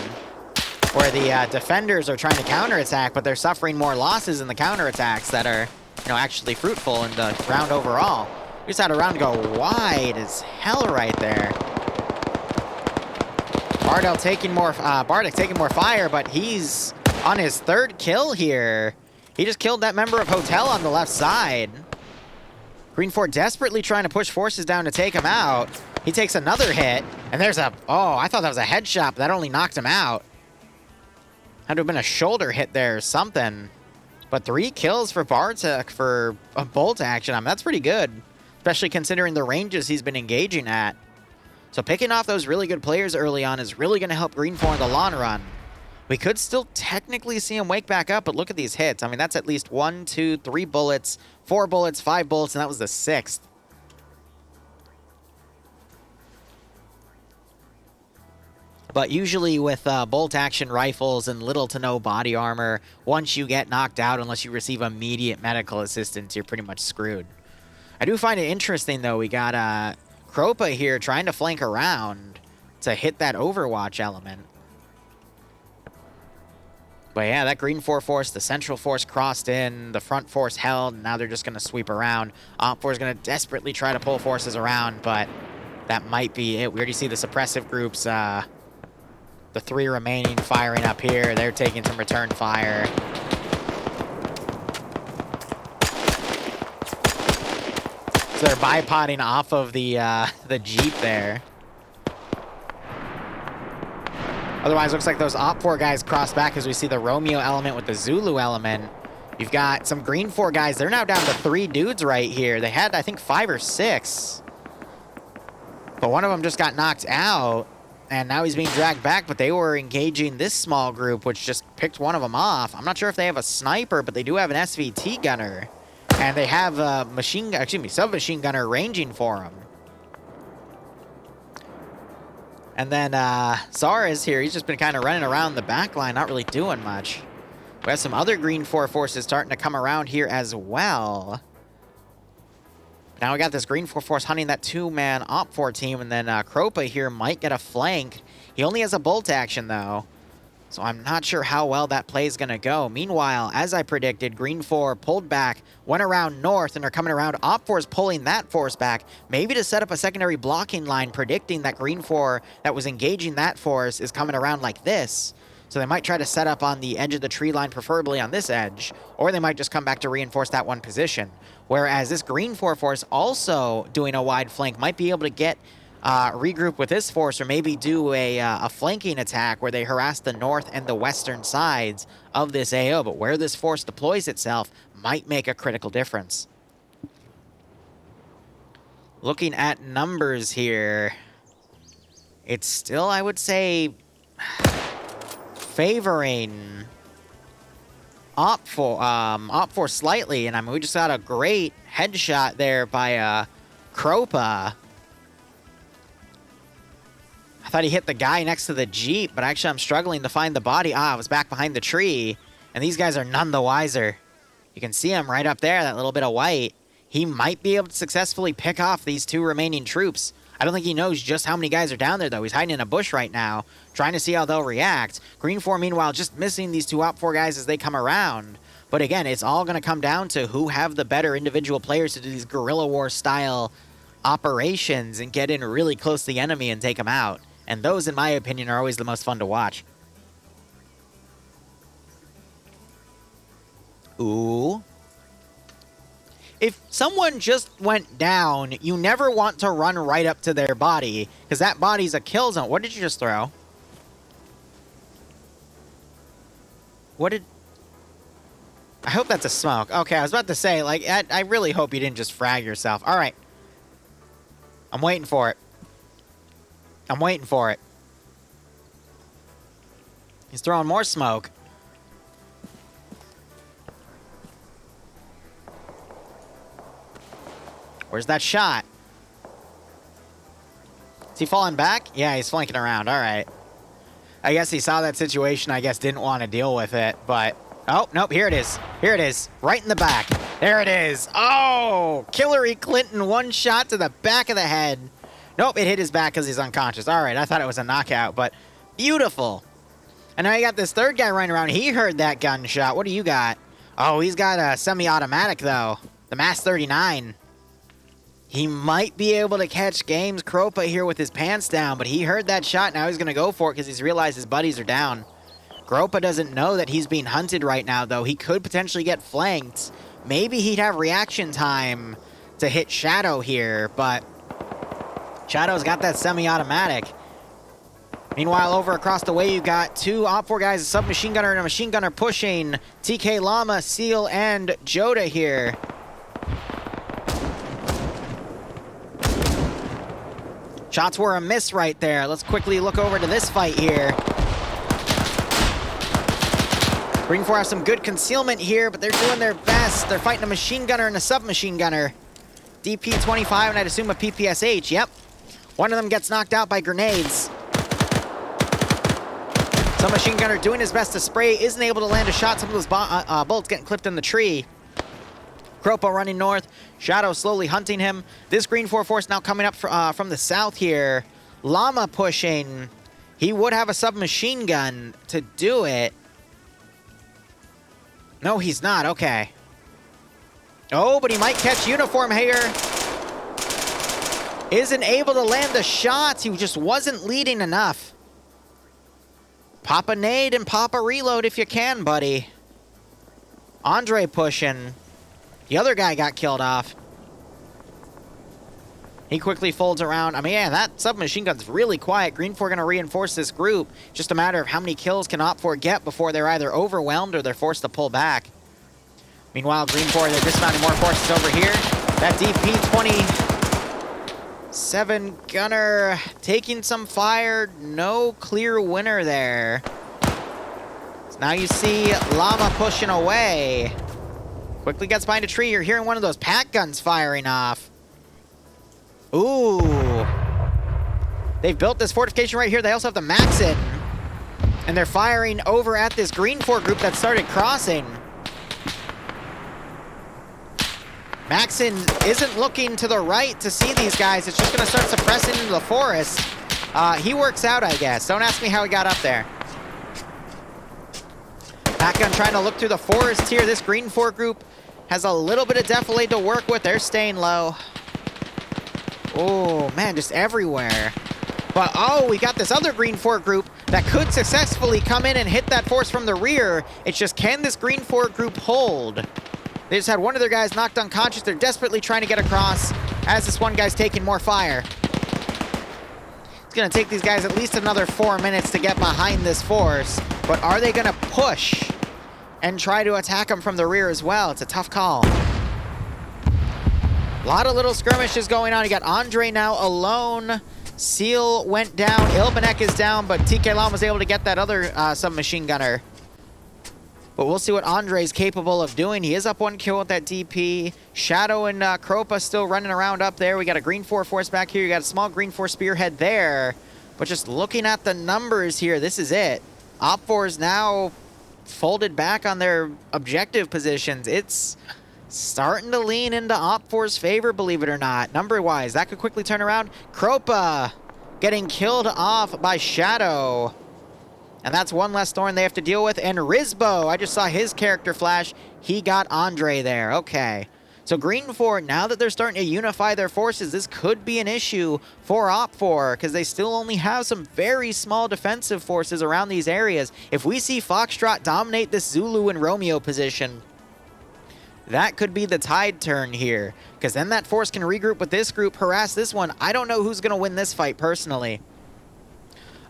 A: where the defenders are trying to counterattack, but they're suffering more losses in the counterattacks that are, you know, actually fruitful in the round overall. We just had a round go wide as hell right there. Bartek taking more fire, but he's on his 3rd kill here. He just killed that member of Hotel on the left side. Green 4 desperately trying to push forces down to take him out. He takes another hit, and there's a... Oh, I thought that was a headshot, but that only knocked him out. Had to have been a shoulder hit there or something. But 3 kills for Bartek for a bolt action. I mean, that's pretty good, especially considering the ranges he's been engaging at. So picking off those really good players early on is really going to help Green 4 in the long run. We could still technically see him wake back up, but look at these hits. I mean, that's at least 1, 2, 3 bullets, 4 bullets, 5 bullets, and that was the 6th. But usually with bolt-action rifles and little to no body armor, once you get knocked out, unless you receive immediate medical assistance, you're pretty much screwed. I do find it interesting, though. We got Kropa here trying to flank around to hit that Overwatch element. But yeah, that Green 4 force, the central force crossed in, the front force held, and now they're just going to sweep around. OPFOR is going to desperately try to pull forces around, but that might be it. We already see the suppressive groups, the 3 remaining firing up here. They're taking some return fire. So they're bipoding off of the Jeep there. Otherwise, looks like those OPFOR guys cross back as we see the Romeo element with the Zulu element. You've got some Green 4 guys. They're now down to 3 dudes right here. They had, I think, 5 or 6. But one of them just got knocked out, and now he's being dragged back, but they were engaging this small group, which just picked one of them off. I'm not sure if they have a sniper, but they do have an SVT gunner. And they have a submachine gunner ranging for him. And then Zara is here. He's just been kind of running around the back line, not really doing much. We have some other Green 4 forces starting to come around here as well. Now we got this Green 4 force hunting that 2-man Op4 team, and then Kropa here might get a flank. He only has a bolt action, though, so I'm not sure how well that play is going to go. Meanwhile, as I predicted, Green 4 pulled back, went around north, and are coming around. Op4 is pulling that force back, maybe to set up a secondary blocking line, predicting that Green 4 that was engaging that force is coming around like this. So they might try to set up on the edge of the tree line, preferably on this edge, or they might just come back to reinforce that one position. Whereas this Green 4 force also doing a wide flank might be able to get regroup with this force, or maybe do a flanking attack where they harass the north and the western sides of this AO. But where this force deploys itself might make a critical difference. Looking at numbers here, it's still, I would say, favoring Op4 slightly, and I mean, we just got a great headshot there by Kropa. I thought he hit the guy next to the Jeep, but actually I'm struggling to find the body. I was back behind the tree, and these guys are none the wiser. You can see him right up there, that little bit of white. He might be able to successfully pick off these 2 remaining troops. I don't think he knows just how many guys are down there, though. He's hiding in a bush right now, trying to see how they'll react. Green 4, meanwhile, just missing these 2 Op4 guys as they come around. But again, it's all going to come down to who have the better individual players to do these guerrilla war style operations and get in really close to the enemy and take them out. And those, in my opinion, are always the most fun to watch. Ooh. If someone just went down, you never want to run right up to their body, because that body's a kill zone. What did you just throw? What did... I hope that's a smoke. Okay, I was about to say, like, I really hope you didn't just frag yourself. All right. I'm waiting for it. I'm waiting for it. He's throwing more smoke. Where's that shot? Is he falling back? Yeah, he's flanking around. All right. I guess he saw that situation. I guess didn't want to deal with it, but... Oh, nope, here it is. Here it is. Right in the back. There it is. Oh! Hillary Clinton, one shot to the back of the head. Nope, it hit his back because he's unconscious. All right, I thought it was a knockout, but beautiful. And now you got this third guy running around. He heard that gunshot. What do you got? Oh, he's got a semi-automatic, though. The MAS 39. He might be able to catch games Kropa here with his pants down, but he heard that shot. Now he's going to go for it because he's realized his buddies are down. Kropa doesn't know that he's being hunted right now, though. He could potentially get flanked. Maybe he'd have reaction time to hit Shadow here, but Shadow's got that semi-automatic. Meanwhile, over across the way, you've got 2 Op4 guys, a submachine gunner and a machine gunner pushing TK Llama, Seal, and Joda here. Shots were a miss right there. Let's quickly look over to this fight here. Green 4 has some good concealment here, but they're doing their best. They're fighting a machine gunner and a submachine gunner. DP-25, and I'd assume a PPSH. Yep. One of them gets knocked out by grenades. Submachine gunner doing his best to spray, isn't able to land a shot. Some of those bullets getting clipped in the tree. Kropa running north. Shadow slowly hunting him. This Green 4 force now coming up from the south here. Llama pushing. He would have a submachine gun to do it. No, he's not. Okay. Oh, but he might catch uniform here. Isn't able to land the shots. He just wasn't leading enough. Pop a nade and pop a reload if you can, buddy. Andre pushing. The other guy got killed off. He quickly folds around. I mean, yeah, that submachine gun's really quiet. Green 4 going to reinforce this group. Just a matter of how many kills can Op4 get before they're either overwhelmed or they're forced to pull back. Meanwhile, Green 4, they're dismounting more forces over here. That DP-27 gunner taking some fire. No clear winner there. So now you see Llama pushing away. Quickly gets behind a tree. You're hearing one of those pack guns firing off. Ooh. They've built this fortification right here. They also have the Maxit. And they're firing over at this Green 4 group that started crossing. Maxon isn't looking to the right to see these guys. It's just going to start suppressing into the forest. He works out, I guess. Don't ask me how he got up there. Backgun trying to look through the forest here. This Green 4 group has a little bit of defilade to work with. They're staying low. Oh, man, just everywhere. But, oh, we got this other Green 4 group that could successfully come in and hit that force from the rear. It's just, can this Green 4 group hold? They just had one of their guys knocked unconscious. They're desperately trying to get across as this one guy's taking more fire. It's going to take these guys at least another 4 minutes to get behind this force. But are they going to push and try to attack them from the rear as well? It's a tough call. A lot of little skirmishes going on. You got Andre now alone. Seal went down. Ilbanek is down, but TK Lam was able to get that other submachine gunner. But we'll see what Andre's capable of doing. He is up 1 kill with that DP. Shadow and Kropa still running around up there. We got a Green 4 force back here. You got a small Green 4 spearhead there. But just looking at the numbers here, this is it. Op4 is now folded back on their objective positions. It's starting to lean into Op4's favor, believe it or not. Number-wise, that could quickly turn around. Kropa getting killed off by Shadow. And that's one less thorn they have to deal with. And Rizbo, I just saw his character flash. He got Andre there. Okay. So Green 4, now that they're starting to unify their forces, this could be an issue for Op4 because they still only have some very small defensive forces around these areas. If we see Foxtrot dominate this Zulu and Romeo position, that could be the tide turn here, because then that force can regroup with this group, harass this one. I don't know who's going to win this fight, personally.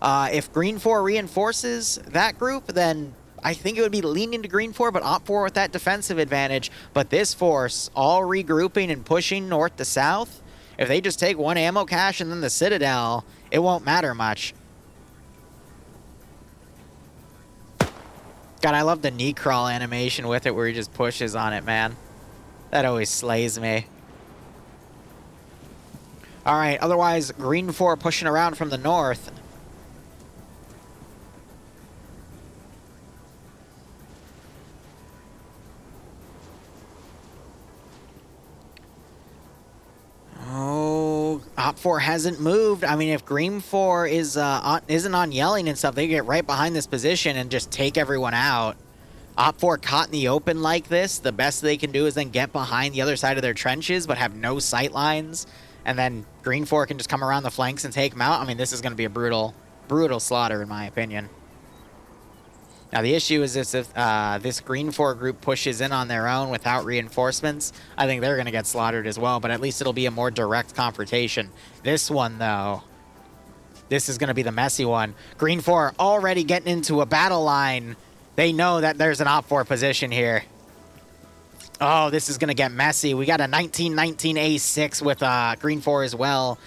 A: If Green 4 reinforces that group, then I think it would be leaning to Green 4, but Op4 with that defensive advantage. But this force, all regrouping and pushing north to south, if they just take one ammo cache and then the Citadel, it won't matter much. God, I love the knee crawl animation with it where he just pushes on it, man. That always slays me. All right, otherwise, Green 4 pushing around from the north. Oh, Op4 hasn't moved. I mean, if Green 4 isn't on yelling and stuff, they get right behind this position and just take everyone out. Op4 caught in the open like this, the best they can do is then get behind the other side of their trenches but have no sight lines. And then Green 4 can just come around the flanks and take them out. I mean, this is going to be a brutal, brutal slaughter in my opinion. Now, the issue is this, if this Green 4 group pushes in on their own without reinforcements, I think they're going to get slaughtered as well, but at least it'll be a more direct confrontation. This one, though, this is going to be the messy one. Green 4 already getting into a battle line. They know that there's an Op4 position here. Oh, this is going to get messy. We got a 1919 A6 with Green 4 as well.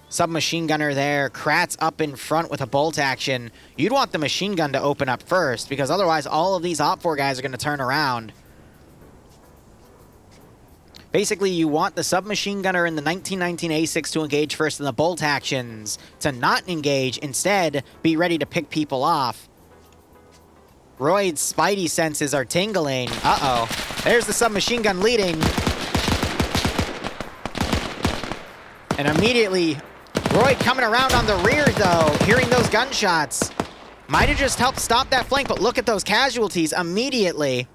A: Submachine gunner there. Kratz up in front with a bolt action. You'd want the machine gun to open up first, because otherwise all of these Op4 guys are going to turn around. Basically, you want the submachine gunner in the 1919 A6 to engage first, and the bolt actions to not engage. Instead, be ready to pick people off. Royd's spidey senses are tingling. Uh-oh. There's the submachine gun leading. And immediately, Royd coming around on the rear, though, hearing those gunshots. Might have just helped stop that flank, but look at those casualties immediately.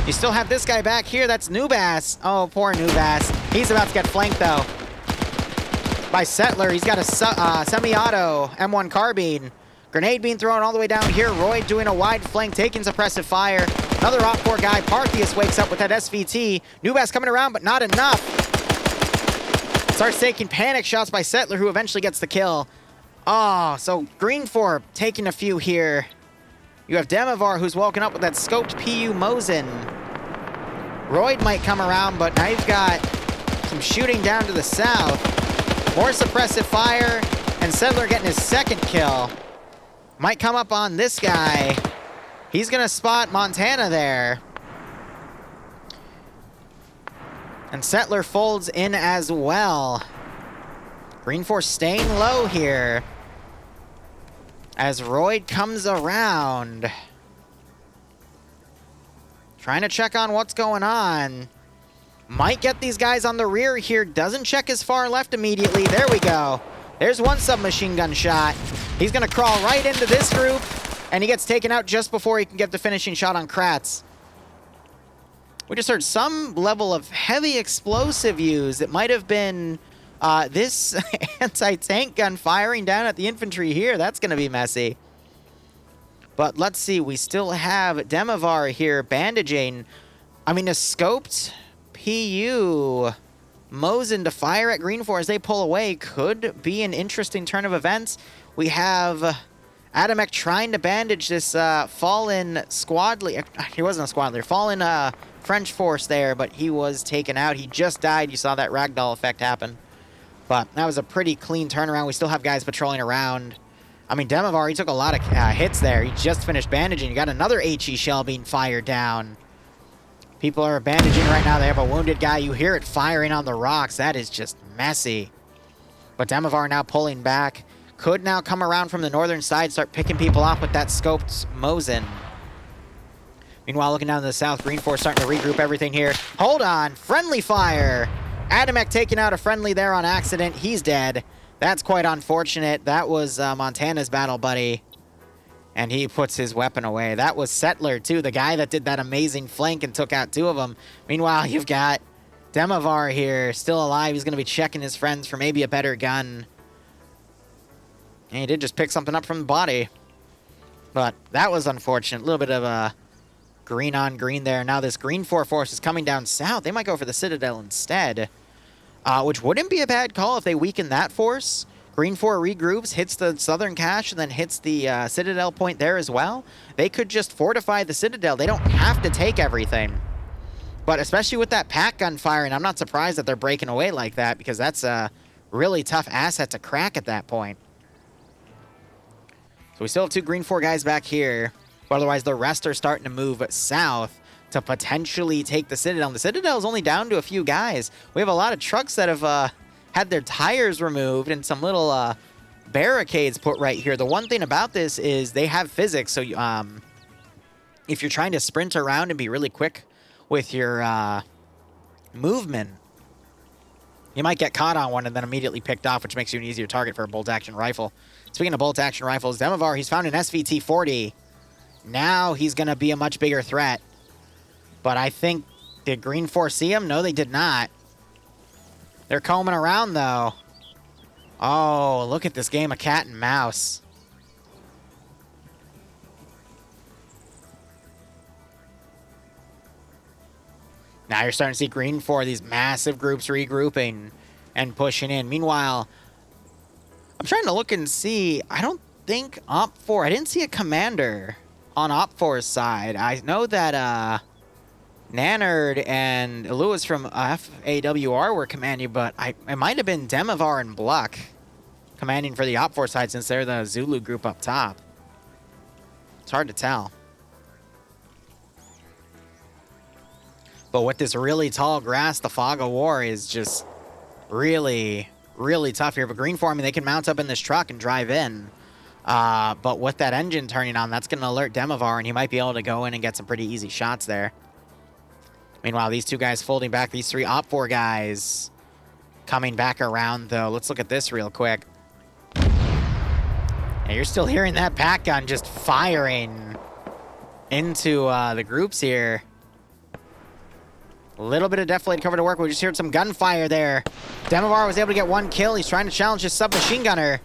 A: You still have this guy back here. That's Nubas. Oh, poor Nubas. He's about to get flanked, though, by Settler. He's got a semi-auto M1 carbine. Grenade being thrown all the way down here. Royd doing a wide flank, taking suppressive fire. Another Op4 guy. Parthius wakes up with that SVT. Nubas coming around, but not enough. Starts taking panic shots by Settler, who eventually gets the kill. Oh, so Green 4 taking a few here. You have Demovar, who's woken up with that scoped PU Mosin. Royd might come around, but now you've got some shooting down to the south. More suppressive fire, and Settler getting his second kill. Might come up on this guy. He's going to spot Montana there. And Settler folds in as well. Green 4 staying low here. as Royd comes around. Trying to check on what's going on. Might get these guys on the rear here. Doesn't check his far left immediately. There we go. There's one submachine gun shot. He's going to crawl right into this group, and he gets taken out just before he can get the finishing shot on Kratz. We just heard some level of heavy explosive use. It might have been this anti-tank gun firing down at the infantry here. That's going to be messy. But let's see. We still have Demovar here bandaging. I mean, a scoped PU Mosin to fire at Green 4 as they pull away could be an interesting turn of events. We have Adamek trying to bandage this fallen squad leader. He wasn't a squad leader. Fallen French force there, but he was taken out. He just died. You saw that ragdoll effect happen. But that was a pretty clean turnaround. We still have guys patrolling around. I mean, Demovar, he took a lot of hits there. He just finished bandaging. You got another HE shell being fired down. People are bandaging right now. They have a wounded guy. You hear it firing on the rocks. That is just messy. But Demovar now pulling back. Could now come around from the northern side, start picking people off with that scoped Mosin. Meanwhile, looking down to the south, Green 4 starting to regroup everything here. Hold on. Friendly fire. Adamek taking out a friendly there on accident. He's dead. That's quite unfortunate. That was Montana's battle buddy. And he puts his weapon away. That was Settler, too, the guy that did that amazing flank and took out 2 of them. Meanwhile, you've got Demovar here, still alive. He's going to be checking his friends for maybe a better gun. And he did just pick something up from the body. But that was unfortunate. A little bit of a green on green there. Now this Green 4 force is coming down south. They might go for the Citadel instead. Which wouldn't be a bad call if they weaken that force. Green 4 regroups, hits the southern cache, and then hits the Citadel point there as well. They could just fortify the Citadel. They don't have to take everything. But especially with that pack gun firing, I'm not surprised that they're breaking away like that, because that's a really tough asset to crack at that point. So we still have 2 Green 4 guys back here. But otherwise, the rest are starting to move south to potentially take the Citadel. And the Citadel is only down to a few guys. We have a lot of trucks that have had their tires removed and some little barricades put right here. The one thing about this is they have physics. So if you're trying to sprint around and be really quick with your movement, you might get caught on one and then immediately picked off, which makes you an easier target for a bolt-action rifle. Speaking of bolt-action rifles, Demovar, he's found an SVT-40. Now he's going to be a much bigger threat. But I think, did Green 4 see him? No, they did not. They're combing around, though. Oh, look at this game of cat and mouse. Now you're starting to see Green 4, these massive groups regrouping and pushing in. Meanwhile, I'm trying to look and see. I don't think Op4, I didn't see a commander on Op4's side. I know that Nannard and Lewis from FAWR were commanding, but it might have been Demovar and Bluck commanding for the Op4 side, since they're the Zulu group up top. It's hard to tell. But with this really tall grass, the fog of war is just really, really tough here. But Green 4, I mean, they can mount up in this truck and drive in. But with that engine turning on, that's going to alert Demovar, and he might be able to go in and get some pretty easy shots there. Meanwhile, these 2 guys folding back, these 3 Op4 guys coming back around, though. Let's look at this real quick. And you're still hearing that pack gun just firing into the groups here. A little bit of deflated cover to work. We just heard some gunfire there. Demovar was able to get 1 kill. He's trying to challenge his submachine gunner.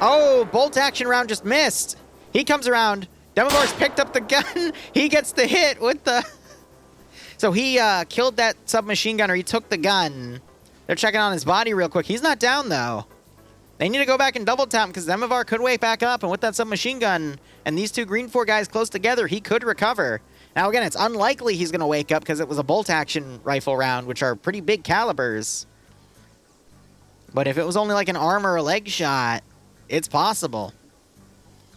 A: Oh, bolt action round just missed. He comes around. Demovar's picked up the gun. He gets the hit with the... So he killed that submachine gunner. He took the gun. They're checking on his body real quick. He's not down, though. They need to go back and double tap him, because Demovar could wake back up. And with that submachine gun and these 2 Green 4 guys close together, he could recover. Now, again, it's unlikely he's going to wake up because it was a bolt-action rifle round, which are pretty big calibers. But if it was only like an arm or a leg shot, it's possible.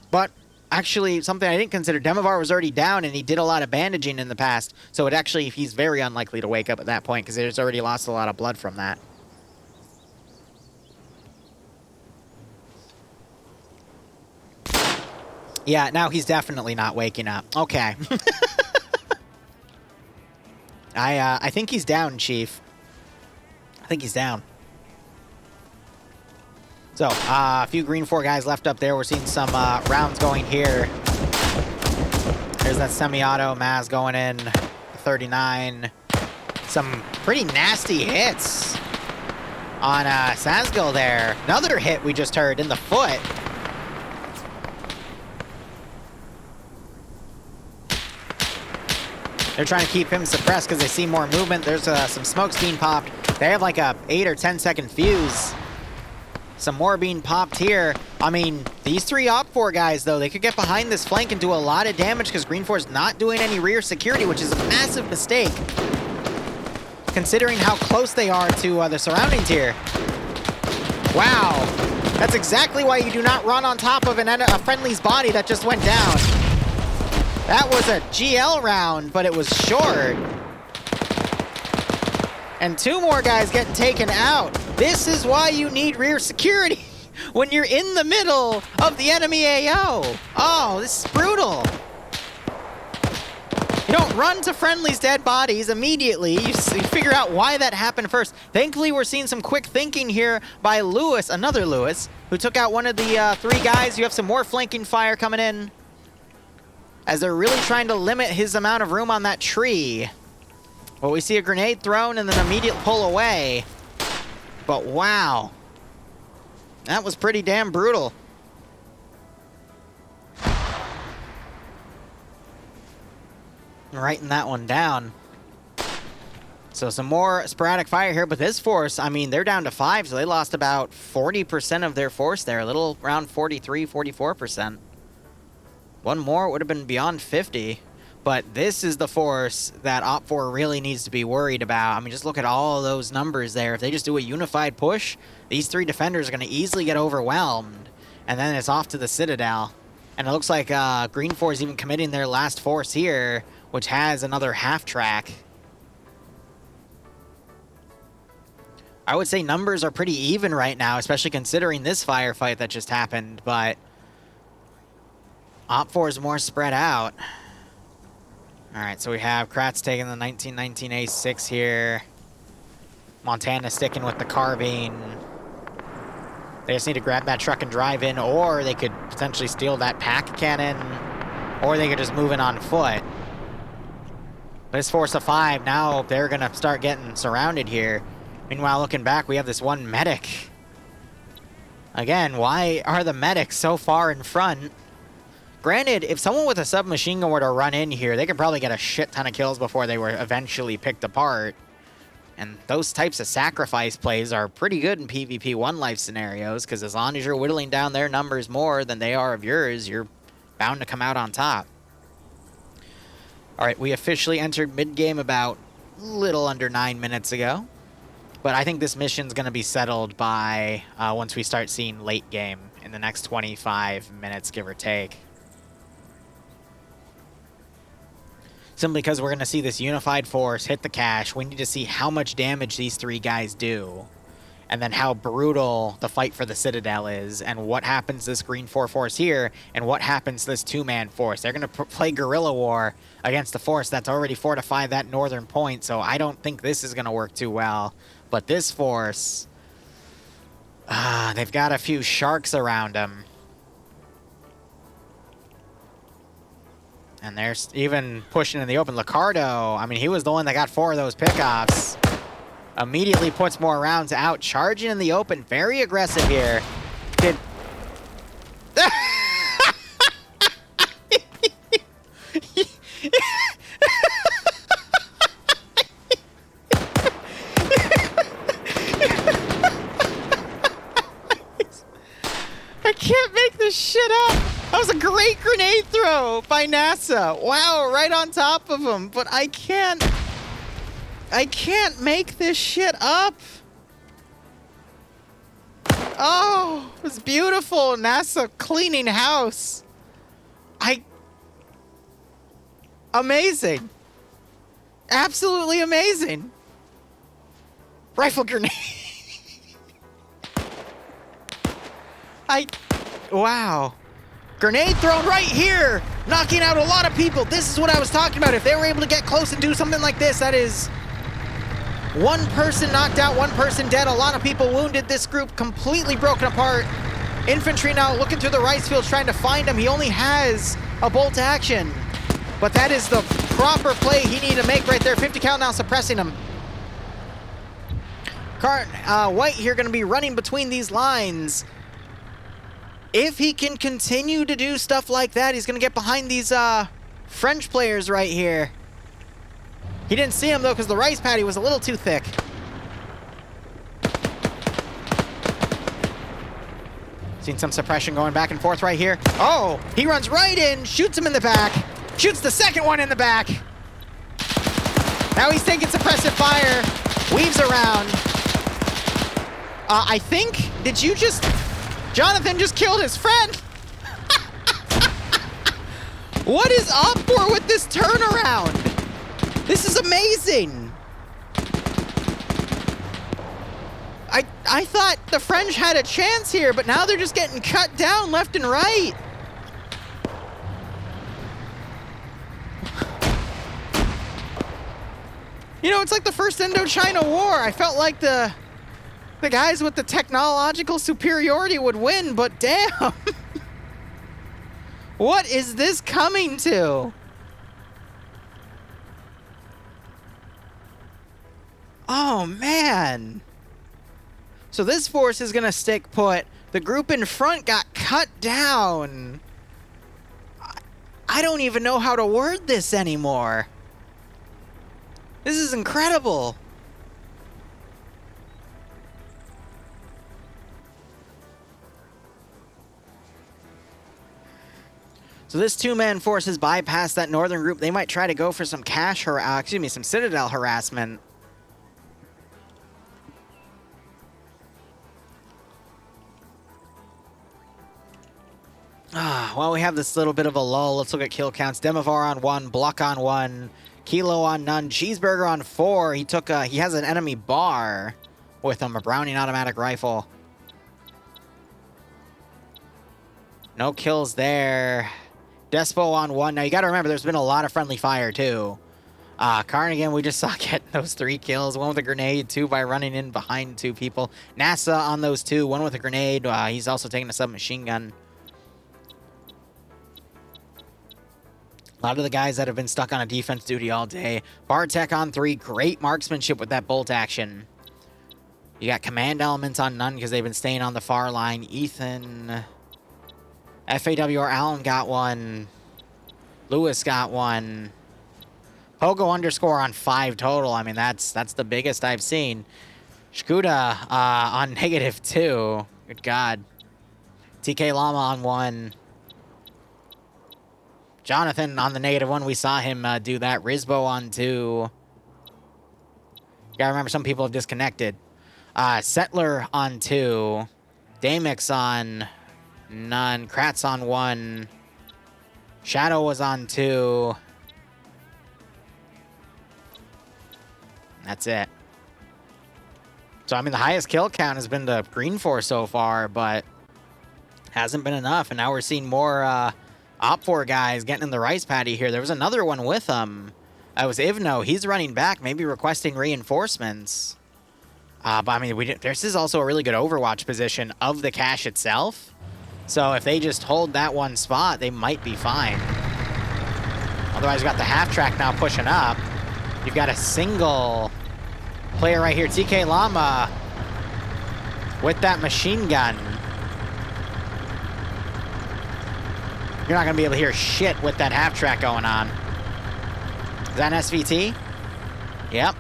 A: But actually, something I didn't consider, Demovar was already down, and he did a lot of bandaging in the past. So it actually, he's very unlikely to wake up at that point, because he's already lost a lot of blood from that. Yeah, now he's definitely not waking up. Okay. I think he's down, Chief. I think he's down. So, a few green 4 guys left up there. We're seeing some rounds going here. There's that semi-auto. Maz going in. 39. Some pretty nasty hits on Sazgil there. Another hit we just heard in the foot. They're trying to keep him suppressed because they see more movement. There's some smokes being popped. They have like a 8 or 10 second fuse. Some more being popped here. I mean, these 3 OFCRA guys, though, they could get behind this flank and do a lot of damage because Green 4 is not doing any rear security, which is a massive mistake, considering how close they are to the surroundings here. Wow. That's exactly why you do not run on top of a friendly's body that just went down. That was a GL round, but it was short. And 2 more guys getting taken out. This is why you need rear security when you're in the middle of the enemy AO. Oh, this is brutal. You don't run to friendly's dead bodies immediately. You figure out why that happened first. Thankfully, we're seeing some quick thinking here by Lewis, another Lewis, who took out one of the 3 guys. You have some more flanking fire coming in, as they're really trying to limit his amount of room on that tree. Well, we see a grenade thrown and then immediate pull away. But wow. That was pretty damn brutal. Writing that one down. So some more sporadic fire here, but this force, I mean, they're down to 5, so they lost about 40% of their force there. A little around 43, 44%. One more would have been beyond 50. But this is the force that OFCRA really needs to be worried about. I mean, just look at all of those numbers there. If they just do a unified push, these 3 defenders are going to easily get overwhelmed. And then it's off to the Citadel. And it looks like Green 4 is even committing their last force here, which has another half track. I would say numbers are pretty even right now, especially considering this firefight that just happened. But OFCRA is more spread out. All right, so we have Kratz taking the 1919 A6 here. Montana sticking with the carbine. They just need to grab that truck and drive in, or they could potentially steal that pack cannon, or they could just move in on foot. This force of 5, now they're going to start getting surrounded here. Meanwhile, looking back, we have this one medic. Again, why are the medics so far in front? Granted, if someone with a submachine gun were to run in here, they could probably get a shit ton of kills before they were eventually picked apart. And those types of sacrifice plays are pretty good in PvP 1 life scenarios, because as long as you're whittling down their numbers more than they are of yours, you're bound to come out on top. All right, we officially entered mid-game about a little under 9 minutes ago. But I think this mission's going to be settled by once we start seeing late game in the next 25 minutes, give or take. Simply because we're going to see this unified force hit the cache. We need to see how much damage these 3 guys do. And then how brutal the fight for the Citadel is. And what happens to this Green 4 force here. And what happens to this 2-man force. They're going to play guerrilla war against the force that's already fortified that northern point. So I don't think this is going to work too well. But this force, they've got a few sharks around them. And they're even pushing in the open. Licardo, I mean, he was the one that got 4 of those pickoffs. Immediately puts more rounds out. Charging in the open. Very aggressive here. Did... I can't make this shit up. That was a great grenade throw by NASA. Wow, right on top of him. But I can't make this shit up. Oh, it was beautiful. NASA cleaning house. Amazing. Absolutely amazing. Rifle grenade. Wow. Grenade thrown right here, knocking out a lot of people. This is what I was talking about. If they were able to get close and do something like this, that is one person knocked out, one person dead, a lot of people wounded. This group completely broken apart. Infantry now looking through the rice fields trying to find him. He only has a bolt action, but that is the proper play he needed to make right there. 50 cal now suppressing him. White here going to be running between these lines. If he can continue to do stuff like that, he's going to get behind these French players right here. He didn't see him, though, because the rice paddy was a little too thick. Seen some suppression going back and forth right here. Oh, he runs right in, shoots him in the back, shoots the second one in the back. Now he's taking suppressive fire, weaves around. I think, did you just... Jonathan just killed his friend. What is up for with this turnaround? This is amazing. I thought the French had a chance here, but now they're just getting cut down left and right. You know, it's like the first Indochina War. I felt like the guys with the technological superiority would win, but damn. What is this coming to? Oh, man. So this force is going to stick put. The group in front got cut down. I don't even know how to word this anymore. This is incredible. So this two-man force has bypassed that northern group. They might try to go for some some Citadel harassment. Well, we have this little bit of a lull. Let's look at kill counts. Demovar on 1, Block on 1, Kilo on none, Cheeseburger on 4. He has an enemy bar with him, a Browning automatic rifle. No kills there. Despo on 1. Now, you got to remember, there's been a lot of friendly fire, too. Carnigan, we just saw getting those 3 kills. 1 with a grenade, 2 by running in behind 2 people. NASA on those 2, 1 with a grenade. He's also taking a submachine gun. A lot of the guys that have been stuck on a defense duty all day. Bartek on 3. Great marksmanship with that bolt action. You got command elements on none because they've been staying on the far line. Ethan... FAWR Allen got 1. Lewis got 1. Pogo underscore on 5 total. I mean, that's the biggest I've seen. Shkuda on -2. Good God. TK Llama on 1. Jonathan on the -1. We saw him do that. Rizbo on 2. You gotta remember, some people have disconnected. Settler on 2. Damix on... none. Kratz on 1. Shadow was on 2. That's it. So, I mean, the highest kill count has been the Green Force so far, but hasn't been enough. And now we're seeing more Op4 guys getting in the rice paddy here. There was another one with him. That was Ivno. He's running back, maybe requesting reinforcements. But, I mean, this is also a really good overwatch position of the cache itself. So if they just hold that one spot, they might be fine. Otherwise, you've got the half track now pushing up. You've got a single player right here, TK Llama, with that machine gun. You're not going to be able to hear shit with that half track going on. Is that an SVT? Yep.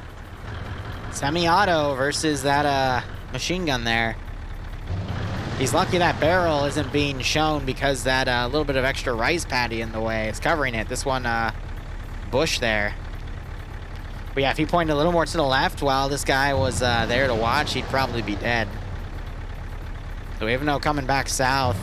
A: Semi-auto versus that machine gun there. He's lucky that barrel isn't being shown because that little bit of extra rice paddy in the way is covering it. This one, bush there. But yeah, if he pointed a little more to the left while this guy was there to watch, he'd probably be dead. So we have no coming back south.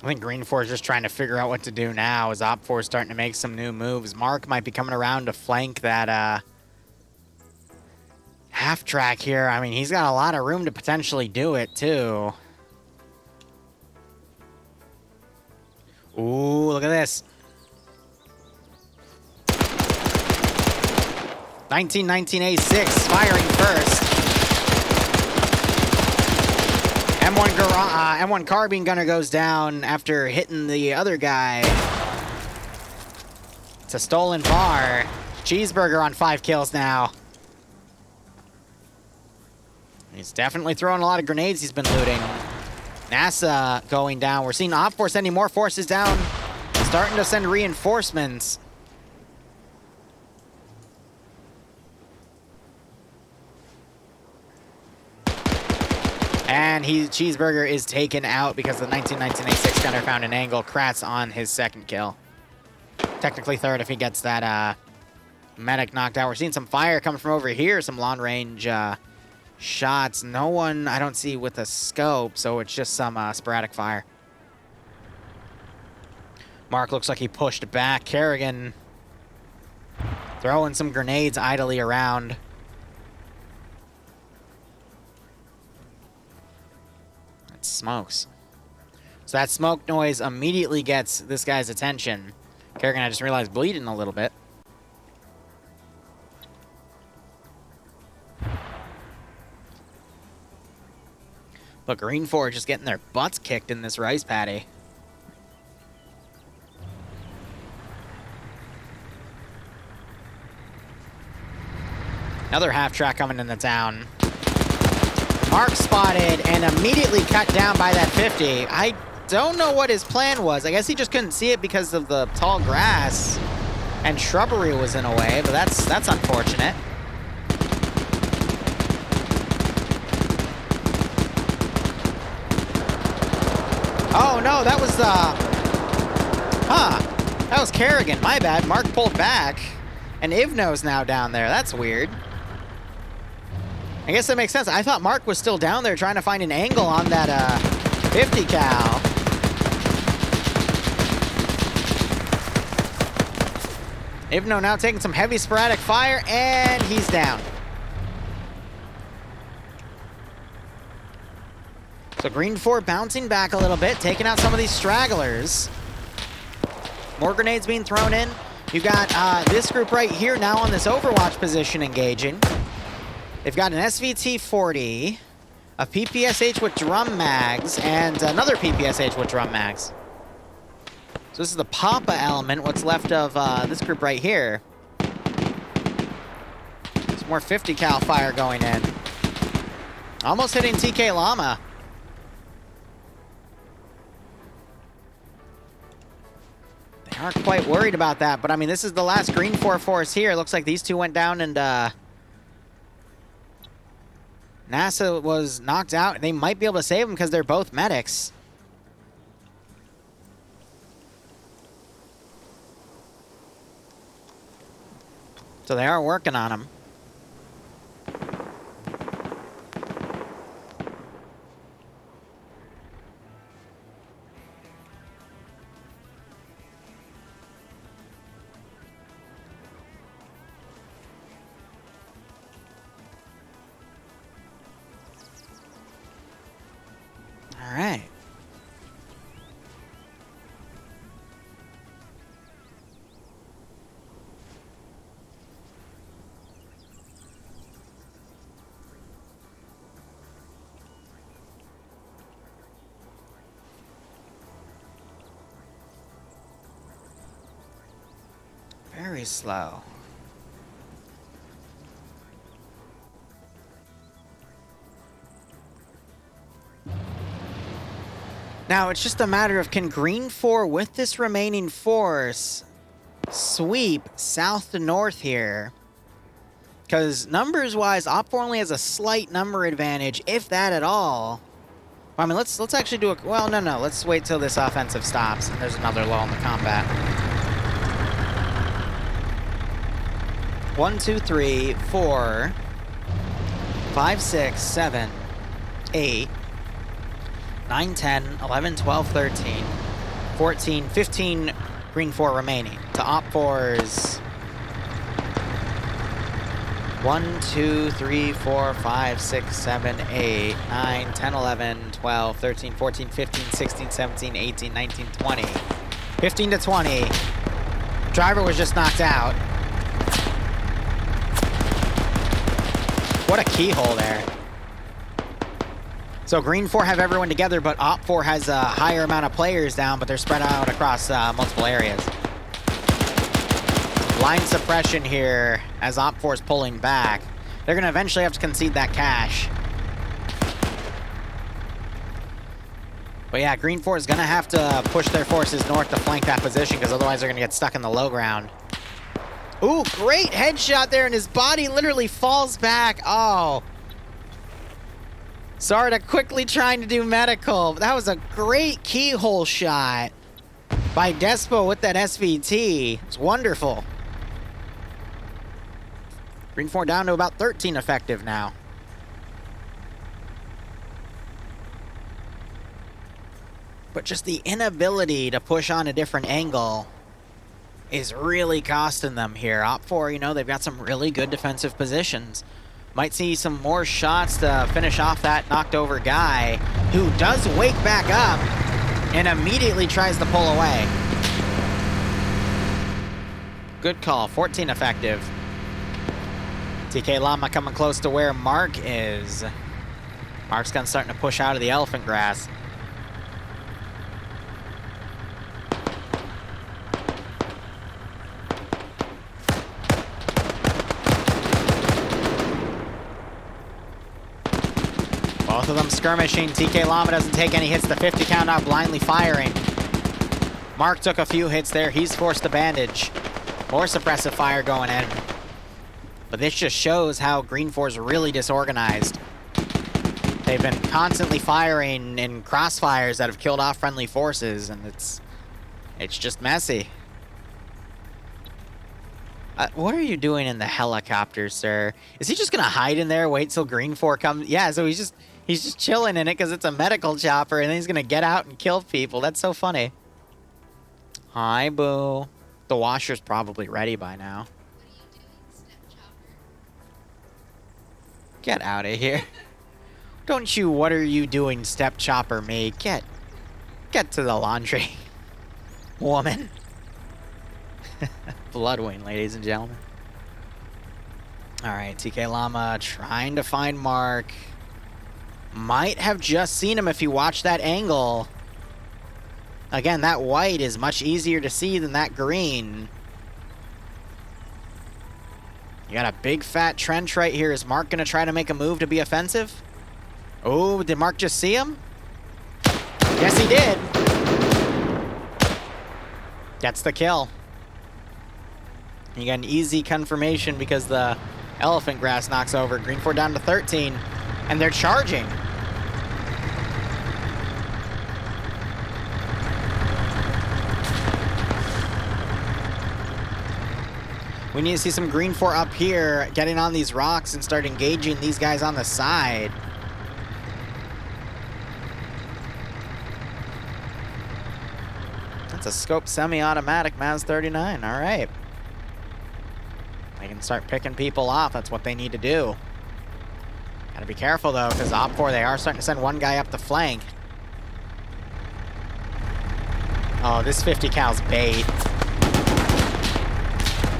A: I think Green 4 is just trying to figure out what to do now as Op 4 is starting to make some new moves. Mark might be coming around to flank that half track here. I mean, he's got a lot of room to potentially do it, too. Ooh, look at this. 1919A6 firing first. M1 carbine gunner goes down after hitting the other guy. It's a stolen bar. Cheeseburger on 5 kills now. He's definitely throwing a lot of grenades he's been looting. NASA going down. We're seeing Op 4 sending more forces down. Starting to send reinforcements. And Cheeseburger is taken out because the 1919A6 gunner found an angle. Kratz on his second kill. Technically third if he gets that medic knocked out. We're seeing some fire coming from over here. Some long range shots. No one I don't see with a scope, so it's just some sporadic fire. Mark looks like he pushed back. Kerrigan throwing some grenades idly around. It smokes. So that smoke noise immediately gets this guy's attention. Kerrigan, I just realized, bleeding a little bit. But Green 4 just getting their butts kicked in this rice paddy. Another half track coming in the town. Mark spotted and immediately cut down by that 50. I don't know what his plan was. I guess he just couldn't see it because of the tall grass and shrubbery was in a way, but that's unfortunate. Oh no, that was that was Kerrigan. My bad. Mark pulled back, and Ivno's now down there. That's weird. I guess that makes sense. I thought Mark was still down there trying to find an angle on that 50 cal. Ivno now taking some heavy sporadic fire, and he's down. So Green 4 bouncing back a little bit, taking out some of these stragglers. More grenades being thrown in. You've got this group right here now on this Overwatch position engaging. They've got an SVT-40, a PPSH with drum mags, and another PPSH with drum mags. So this is the Papa element, what's left of this group right here. Some more 50 cal fire going in. Almost hitting TK Llama. They aren't quite worried about that, but I mean, this is the last Green 4 force here. Looks like these two went down and NASA was knocked out. They might be able to save them because they're both medics. So they are working on him. All right. Very slow. Now, it's just a matter of can Green 4, with this remaining force, sweep south to north here? Because numbers-wise, Op 4 only has a slight number advantage, if that at all. I mean, let's actually do a... Well, no. Let's wait till this offensive stops, and there's another lull in the combat. 1, 2, 3, 4, 5, 6, 7, 8, 9, 10, 11, 12, 13. 14, 15 Green 4 remaining. To Op4's 1, 2, 3, 4, 5, 6, 7, 8, 9, 10, 11, 12, 13, 14, 15, 16, 17, 18, 19, 20. 15 to 20. Driver was just knocked out. What a keyhole there. So Green 4 have everyone together, but Op4 has a higher amount of players down, but they're spread out across multiple areas. Line suppression here as Op4 is pulling back. They're going to eventually have to concede that cache. But yeah, Green 4 is going to have to push their forces north to flank that position, because otherwise they're going to get stuck in the low ground. Ooh, great headshot there, and his body literally falls back. Oh. Sarda quickly trying to do medical. That was a great keyhole shot by Despo with that SVT. It's wonderful. Green 4 down to about 13 effective now. But just the inability to push on a different angle is really costing them here. Op4, you know, they've got some really good defensive positions. Might see some more shots to finish off that knocked over guy, who does wake back up and immediately tries to pull away. Good call, 14 effective. TK Llama coming close to where Mark is. Mark's gun starting to push out of the elephant grass. Both of them skirmishing. TK Llama doesn't take any hits. The 50 count out, blindly firing. Mark took a few hits there. He's forced to bandage. More suppressive fire going in. But this just shows how Green 4's really disorganized. They've been constantly firing in crossfires that have killed off friendly forces, and it's just messy. What are you doing in the helicopter, sir? Is he just gonna hide in there, wait till Green 4 comes? Yeah, so he's just chilling in it because it's a medical chopper, and then he's gonna get out and kill people. That's so funny. Hi, boo. The washer's probably ready by now. Get out of here. Don't you, what are you doing, step chopper me? Get to the laundry, woman. Bloodwing, ladies and gentlemen. All right, TK Llama trying to find Mark. Might have just seen him if you watch that angle. Again, that white is much easier to see than that green. You got a big fat trench right here. Is Mark going to try to make a move to be offensive? Oh, did Mark just see him? Yes, he did. Gets the kill. You got an easy confirmation because the elephant grass knocks over. Green 4 down to 13, and they're charging. We need to see some Green 4 up here, getting on these rocks and start engaging these guys on the side. That's a scope semi-automatic Maz 39, all right. They can start picking people off, that's what they need to do. Gotta be careful though, because Op4, they are starting to send one guy up the flank. Oh, this 50 cal's bait.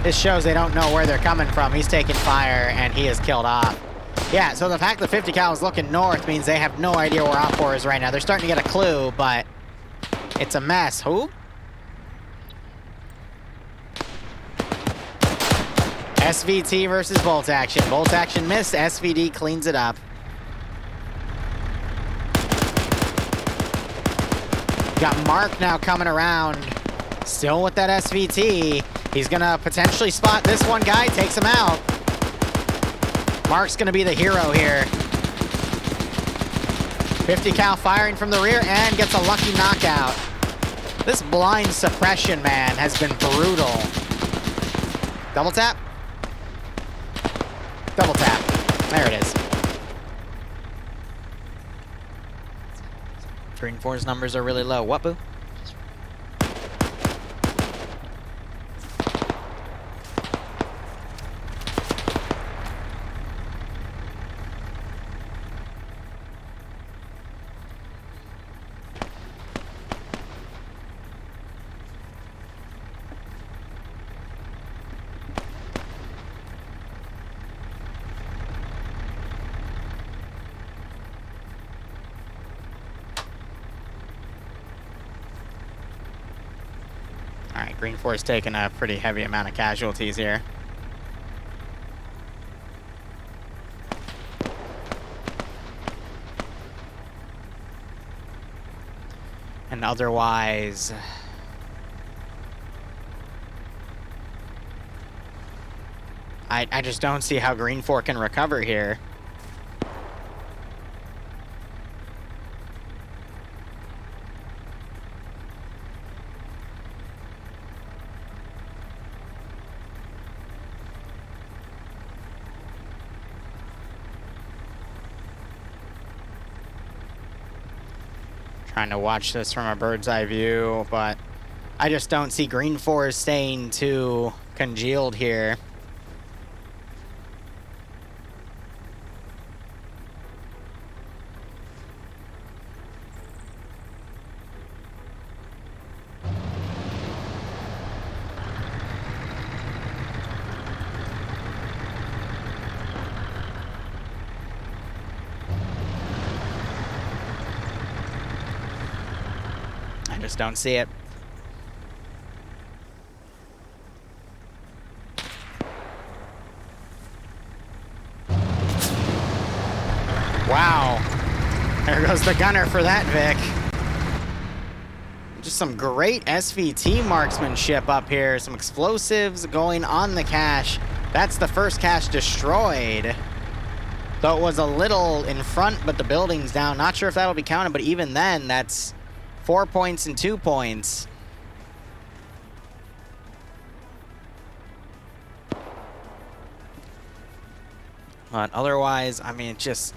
A: This shows they don't know where they're coming from. He's taking fire, and he is killed off. Yeah, so the fact that 50 cal is looking north means they have no idea where Op4 is right now. They're starting to get a clue, but it's a mess. Who? SVT versus bolt action. Bolt action missed. SVD cleans it up. Got Mark now coming around. Still with that SVT. He's gonna potentially spot this one guy, takes him out. Mark's gonna be the hero here. 50 cal firing from the rear and gets a lucky knockout. This blind suppression, man, has been brutal. Double tap. Double tap. There it is. Green 4's numbers are really low. What, boo? Alright, Green Force taking a pretty heavy amount of casualties here. And otherwise, I just don't see how Green Force can recover here. Trying to watch this from a bird's eye view, but I just don't see Green Force staying too congealed here. I just don't see it. Wow. There goes the gunner for that, Vic. Just some great SVT marksmanship up here. Some explosives going on the cache. That's the first cache destroyed. Though it was a little in front, but the building's down. Not sure if that'll be counted, but even then, that's 4 points and 2 points. But otherwise, I mean, just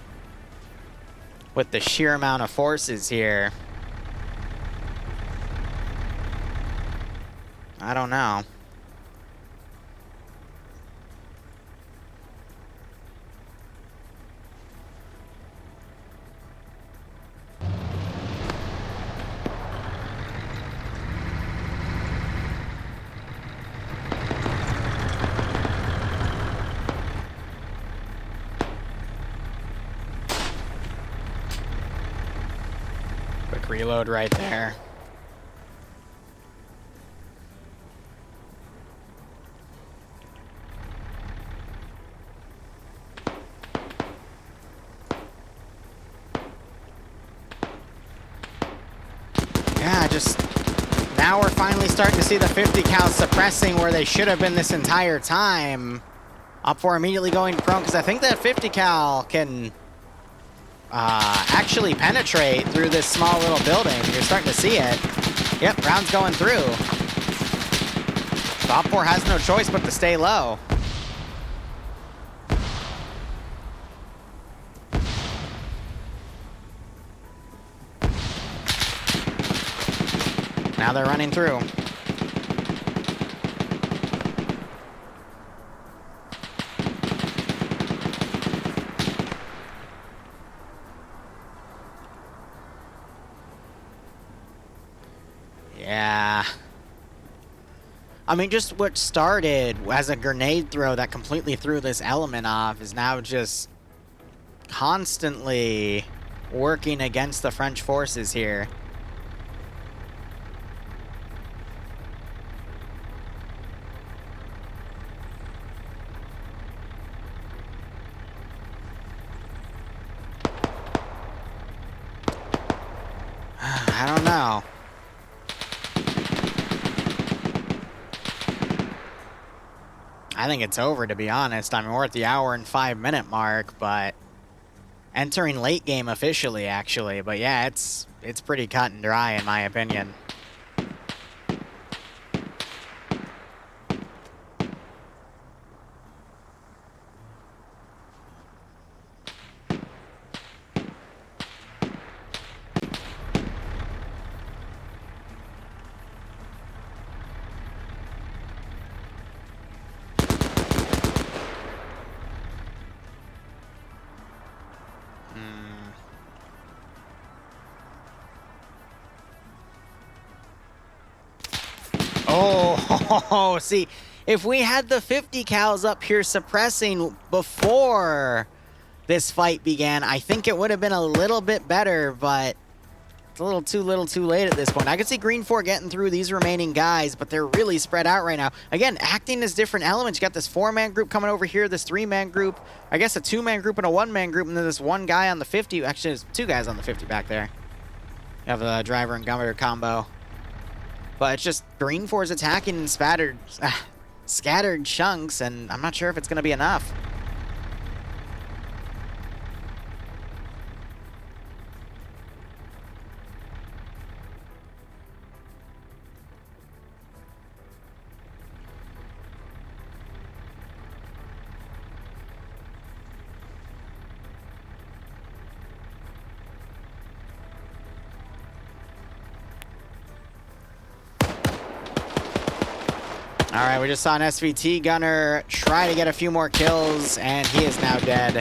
A: with the sheer amount of forces here, I don't know. Quick reload right there. Yeah, just now we're finally starting to see the 50 cal suppressing where they should have been this entire time. Up for immediately going prone, because I think that 50 cal can actually penetrate through this small little building. You're starting to see it. Yep, round's going through. Top 4 has no choice but to stay low. Now they're running through. Yeah. I mean, just what started as a grenade throw that completely threw this element off is now just constantly working against the French forces here. I don't know. I think it's over, to be honest. I mean, we're at the hour and 5-minute mark, but entering late game officially, actually. But yeah, it's pretty cut and dry, in my opinion. Oh, see, if we had the 50 cals up here suppressing before this fight began, I think it would have been a little bit better, but It's a little too late at this point. I could see Green 4 getting through these remaining guys, but they're really spread out right now. Again, acting as different elements. You got this 4-man group coming over here, this 3-man group, I guess a 2-man group and a 1-man group, and then this one guy on the 50. Actually, there's 2 guys on the 50 back there. You have a driver and gunner combo. But it's just Green 4's attacking in scattered chunks, and I'm not sure if it's going to be enough. All right, we just saw an SVT gunner try to get a few more kills, and he is now dead.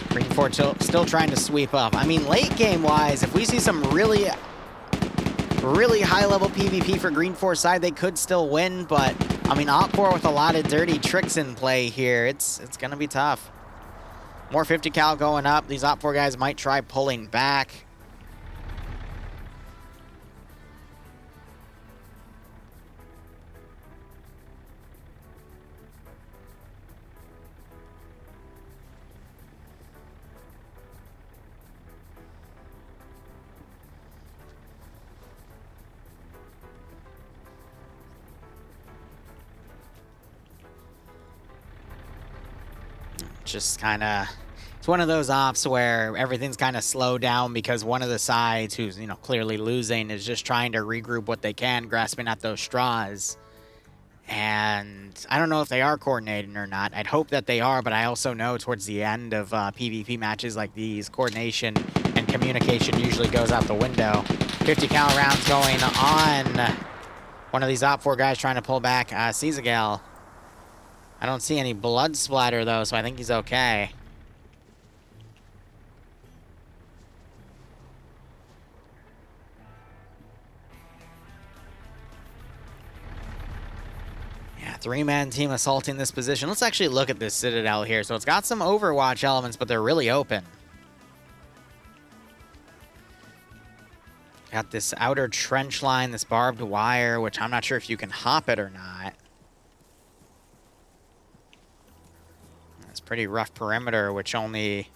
A: Green 4 still trying to sweep up. I mean, late game-wise, if we see some really high-level PvP for Green 4's side, they could still win, but, I mean, OFCRA with a lot of dirty tricks in play here, it's going to be tough. More 50 cal going up. These OFCRA guys might try pulling back. Just kind of, it's one of those ops where everything's kind of slowed down because one of the sides who's, you know, clearly losing is just trying to regroup what they can, grasping at those straws. And I don't know if they are coordinating or not. I'd hope that they are, but I also know towards the end of PvP matches like these, coordination and communication usually goes out the window. 50 cal rounds going on. One of these OPFOR guys trying to pull back Caesargal. I don't see any blood splatter, though, so I think he's okay. Yeah, 3-man team assaulting this position. Let's actually look at this Citadel here. So it's got some Overwatch elements, but they're really open. Got this outer trench line, this barbed wire, which I'm not sure if you can hop it or not. Pretty rough perimeter, which only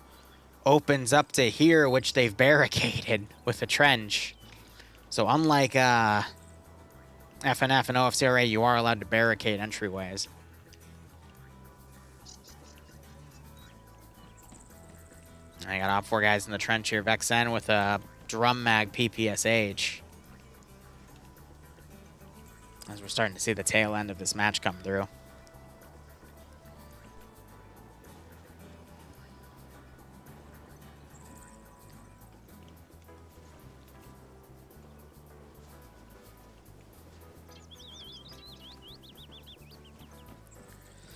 A: opens up to here, which they've barricaded with a trench. So unlike FNF and OFCRA, you are allowed to barricade entryways. I got OPFOR guys in the trench here. Vexen with a drum mag PPSH. As we're starting to see the tail end of this match come through.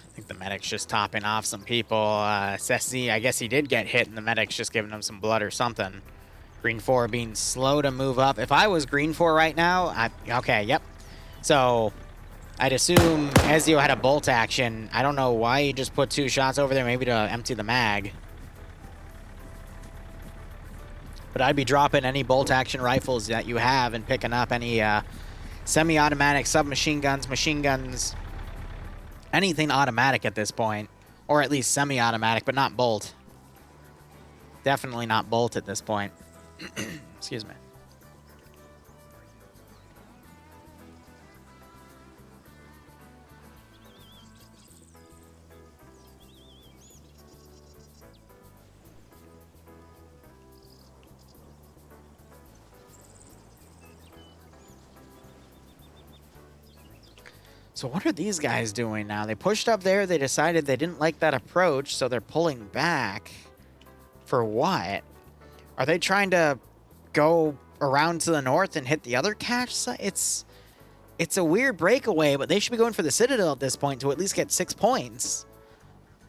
A: I think the medic's just topping off some people. Sessi, I guess he did get hit, and the medic's just giving him some blood or something. Green 4 being slow to move up. If I was Green 4 right now, okay, yep. So, I'd assume Ezio had a bolt action. I don't know why he just put 2 shots over there, maybe to empty the mag. But I'd be dropping any bolt action rifles that you have and picking up any semi-automatic submachine guns, machine guns, anything automatic at this point, or at least semi-automatic, but not bolt. Definitely not bolt at this point. Excuse me. So what are these guys doing now? They pushed up there. They decided they didn't like that approach, so they're pulling back. For what? Are they trying to go around to the north and hit the other cache site? It's a weird breakaway, but they should be going for the Citadel at this point to at least get 6 points.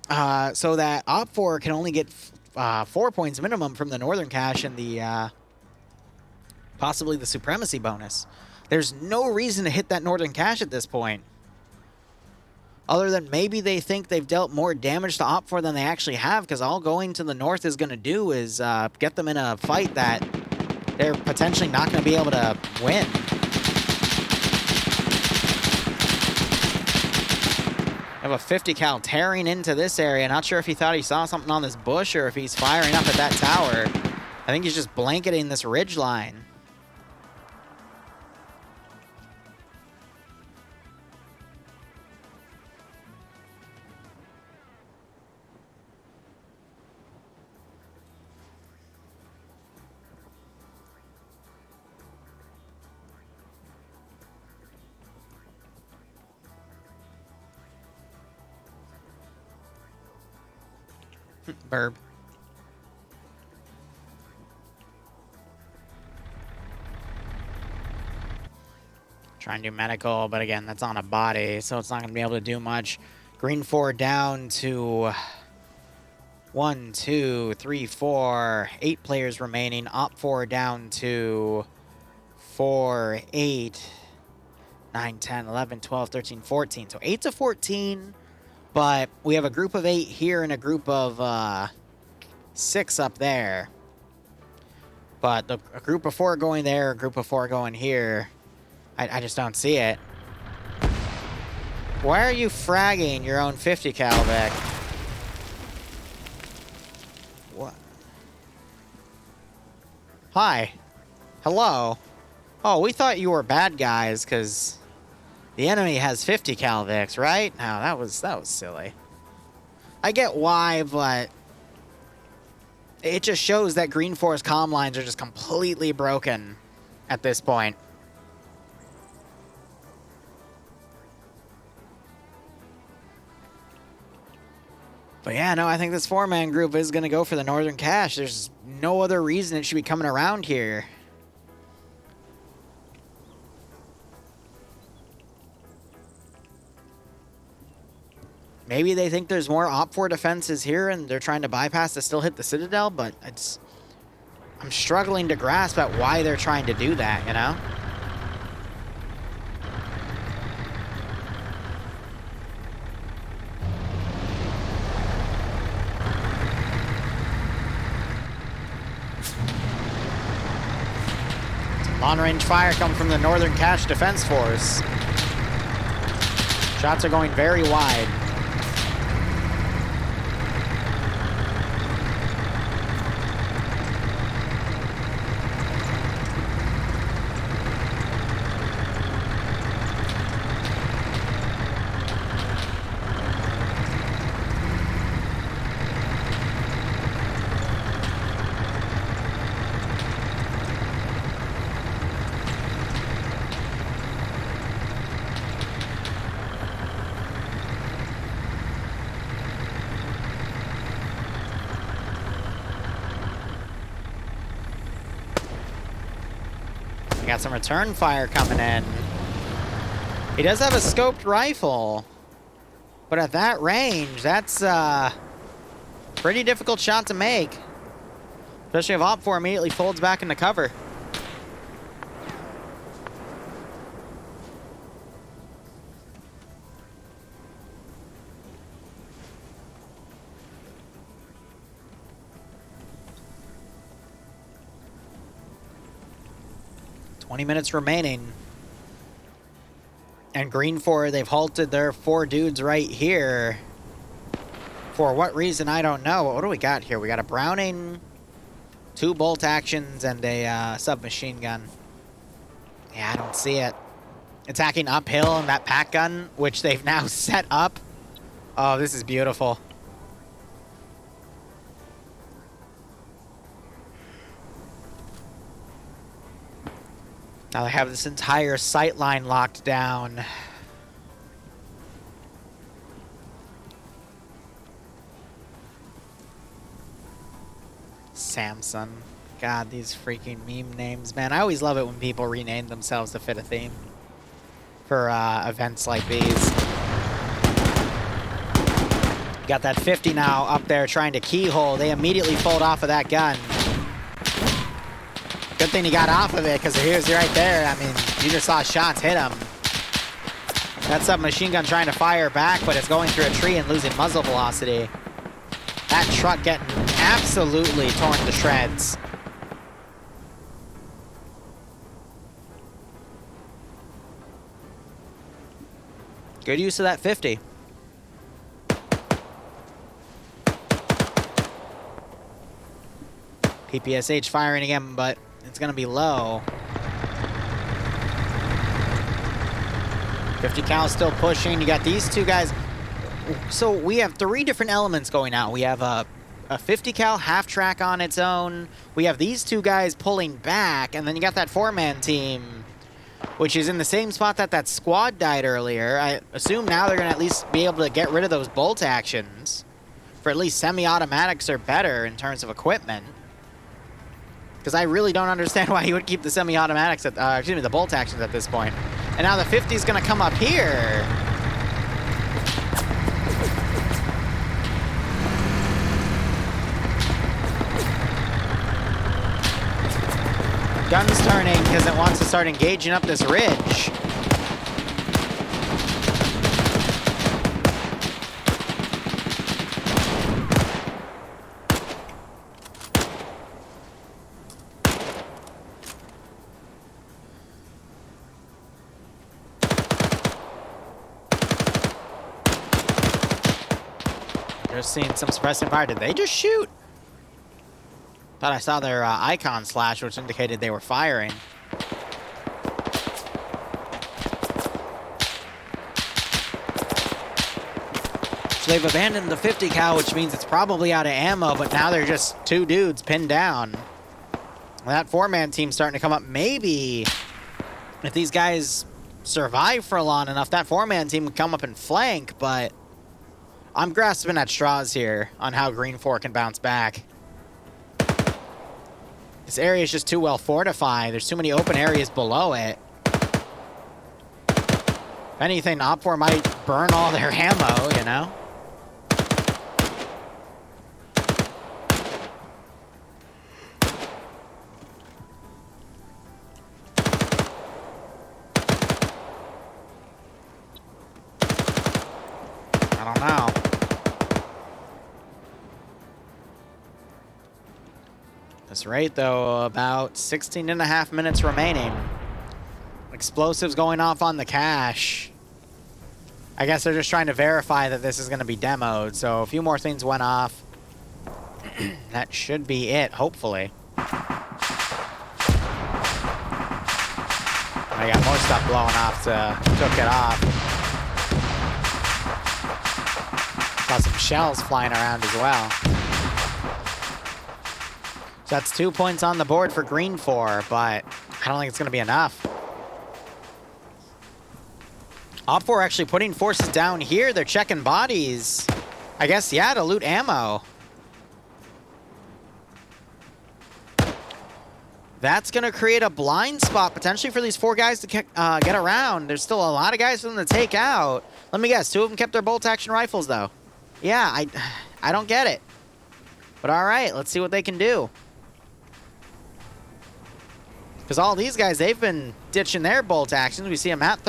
A: So that OPFOR can only get 4 points minimum from the northern cache and the possibly the supremacy bonus. There's no reason to hit that northern cache at this point. Other than maybe they think they've dealt more damage to OPFOR than they actually have, because all going to the north is going to do is get them in a fight that they're potentially not going to be able to win. Have a 50 cal tearing into this area. Not sure if he thought he saw something on this bush or if he's firing up at that tower. I think he's just blanketing this ridge line. Burb. Trying to do medical, but again, that's on a body, so it's not going to be able to do much. Green 4 down to 1, 2, 3, 4. 8 players remaining. Op 4 down to 4, 8, 9, 10, 11, 12, 13, 14. So 8 to 14. But we have a group of 8 here and a group of 6 up there. But a group of 4 going there, a group of 4 going here. I just don't see it. Why are you fragging your own 50 cal, Vic? What? Hi. Hello. Oh, we thought you were bad guys because the enemy has 50 cal Vics, right? No, that was silly. I get why, but it just shows that Green 4's comm lines are just completely broken at this point. But yeah, no, I think this 4-man group is going to go for the Northern Cache. There's no other reason it should be coming around here. Maybe they think there's more Op 4 defenses here and they're trying to bypass to still hit the Citadel, but I'm struggling to grasp at why they're trying to do that, you know? Long-range fire coming from the Northern Cache Defense Force. Shots are going very wide. Got some return fire coming in. He does have a scoped rifle, but at that range, that's a pretty difficult shot to make. Especially if Op 4 immediately folds back into cover. Minutes remaining. And Green 4, they've halted their 4 dudes right here. For what reason, I don't know. What do we got here? We got a Browning, 2 bolt actions, and a submachine gun. Yeah, I don't see it. Attacking uphill and that pack gun, which they've now set up. Oh, this is beautiful. Now they have this entire sight line locked down. Samson. God, these freaking meme names, man. I always love it when people rename themselves to fit a theme for events like these. Got that 50 now up there trying to keyhole. They immediately fold off of that gun. Good thing he got off of it, because he was right there. I mean, you just saw shots hit him. That submachine gun trying to fire back, but it's going through a tree and losing muzzle velocity. That truck getting absolutely torn to shreds. Good use of that 50. PPSH firing again, but it's going to be low. 50 cal still pushing. You got these two guys. So we have 3 different elements going out. We have a 50 cal half track on its own. We have these 2 guys pulling back, and then you got that 4-man team, which is in the same spot that that squad died earlier. I assume now they're going to at least be able to get rid of those bolt actions for at least semi-automatics or better in terms of equipment. Because I really don't understand why you would keep the semi-automatics at, excuse me, the bolt actions at this point. And now the 50 is going to come up here. Gun's turning because it wants to start engaging up this ridge. Just seeing some suppressing fire. Did they just shoot? Thought I saw their icon slash, which indicated they were firing. So they've abandoned the 50 cal, which means it's probably out of ammo, but now they're just 2 dudes pinned down. That 4-man team's starting to come up. Maybe if these guys survive for long enough, that 4-man team would come up and flank, but I'm grasping at straws here on how Green 4 can bounce back. This area is just too well fortified. There's too many open areas below it. If anything, OFCRA might burn all their ammo, you know? I don't know. This rate, though, about 16.5 minutes remaining. Explosives going off on the cache. I guess they're just trying to verify that this is going to be demoed. So a few more things went off. That should be it, hopefully. I got more stuff blowing off to cook it off. Saw some shells flying around as well. So that's 2 points on the board for Green 4, but I don't think it's going to be enough. OFCRA actually putting forces down here. They're checking bodies. I guess, yeah, to loot ammo. That's going to create a blind spot, potentially, for these 4 guys to get around. There's still a lot of guys for them to take out. Let me guess, 2 of them kept their bolt-action rifles, though. Yeah, I don't get it. But all right, let's see what they can do. Because all these guys, they've been ditching their bolt actions. We see them at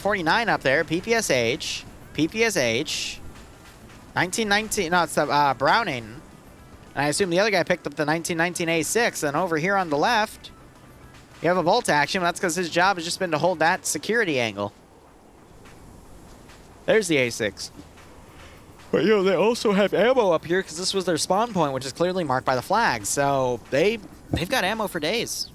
A: 49 up there. PPSH. 1919. No, it's the Browning. And I assume the other guy picked up the 1919 A6. And over here on the left, you have a bolt action. That's because his job has just been to hold that security angle. There's the A6. But, you know, they also have ammo up here because this was their spawn point, which is clearly marked by the flag. So they've got ammo for days.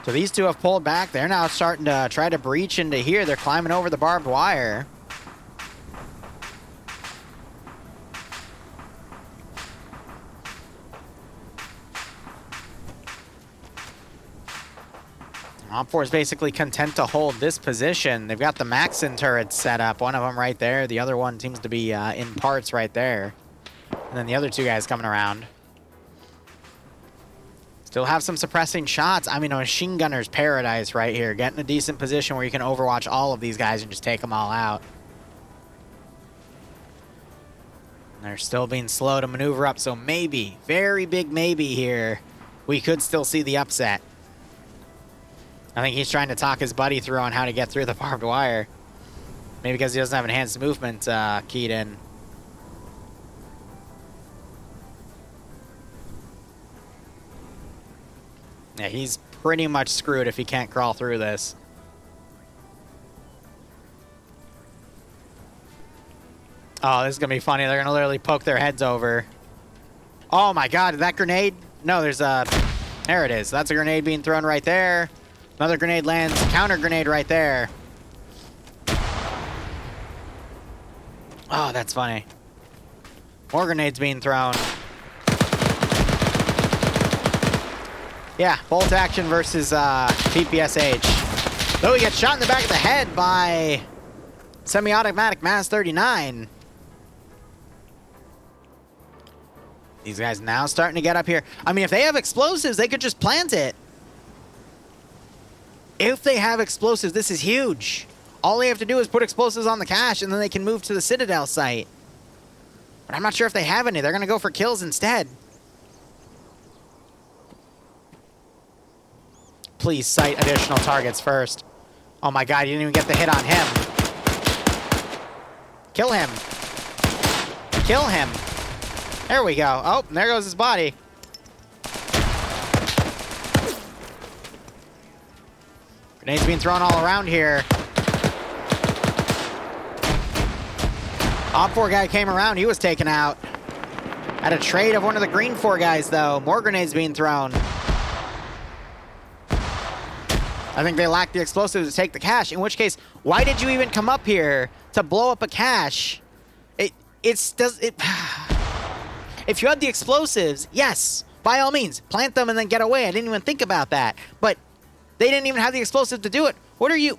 A: So these 2 have pulled back. They're now starting to try to breach into here. They're climbing over the barbed wire. OFCRA is basically content to hold this position. They've got the Maxon turrets set up. One of them right there. The other one seems to be in parts right there. And then the other 2 guys coming around. Still have some suppressing shots. I mean, a machine gunner's paradise right here. Get in a decent position where you can overwatch all of these guys and just take them all out. And they're still being slow to maneuver up, so maybe, very big maybe here, we could still see the upset. I think he's trying to talk his buddy through on how to get through the barbed wire. Maybe because he doesn't have enhanced movement keyed in. Yeah, he's pretty much screwed if he can't crawl through this. Oh, this is going to be funny. They're going to literally poke their heads over. Oh my god, that grenade? No, there's a... There it is. That's a grenade being thrown right there. Another grenade lands. Counter grenade right there. Oh, that's funny. More grenades being thrown. Yeah, bolt action versus PPSH. Though he gets shot in the back of the head by semi-automatic Mass 39. These guys now starting to get up here. I mean, if they have explosives, they could just plant it. If they have explosives, this is huge. All they have to do is put explosives on the cache, and then they can move to the Citadel site. But I'm not sure if they have any. They're going to go for kills instead. Please sight additional targets first. Oh my god, you didn't even get the hit on him. Kill him. Kill him. There we go. Oh, and there goes his body. Grenades being thrown all around here. Op4 guy came around. He was taken out. Had a trade of one of the green 4 guys, though. More grenades being thrown. I think they lacked the explosives to take the cache, in which case, why did you even come up here to blow up a cache? If you had the explosives, yes, by all means, plant them and then get away. I didn't even think about that. But they didn't even have the explosive to do it. What are you...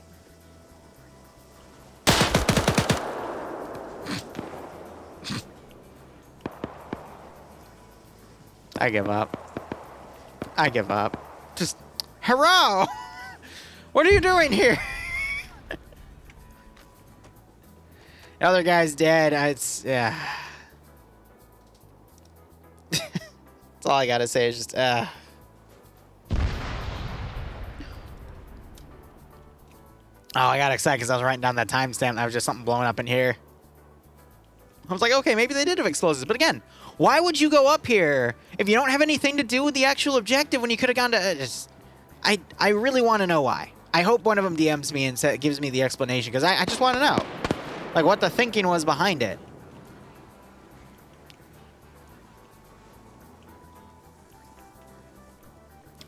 A: I give up. I give up. Just... Hurrah! What are you doing here? The other guy's dead. It's... Yeah... That's all I gotta say is just, Oh, I got excited because I was writing down that timestamp. That was just something blowing up in here. I was like, okay, maybe they did have explosives. But again, why would you go up here if you don't have anything to do with the actual objective when you could have gone to... I really want to know why. I hope one of them DMs me and gives me the explanation, because I just want to know. Like, what the thinking was behind it.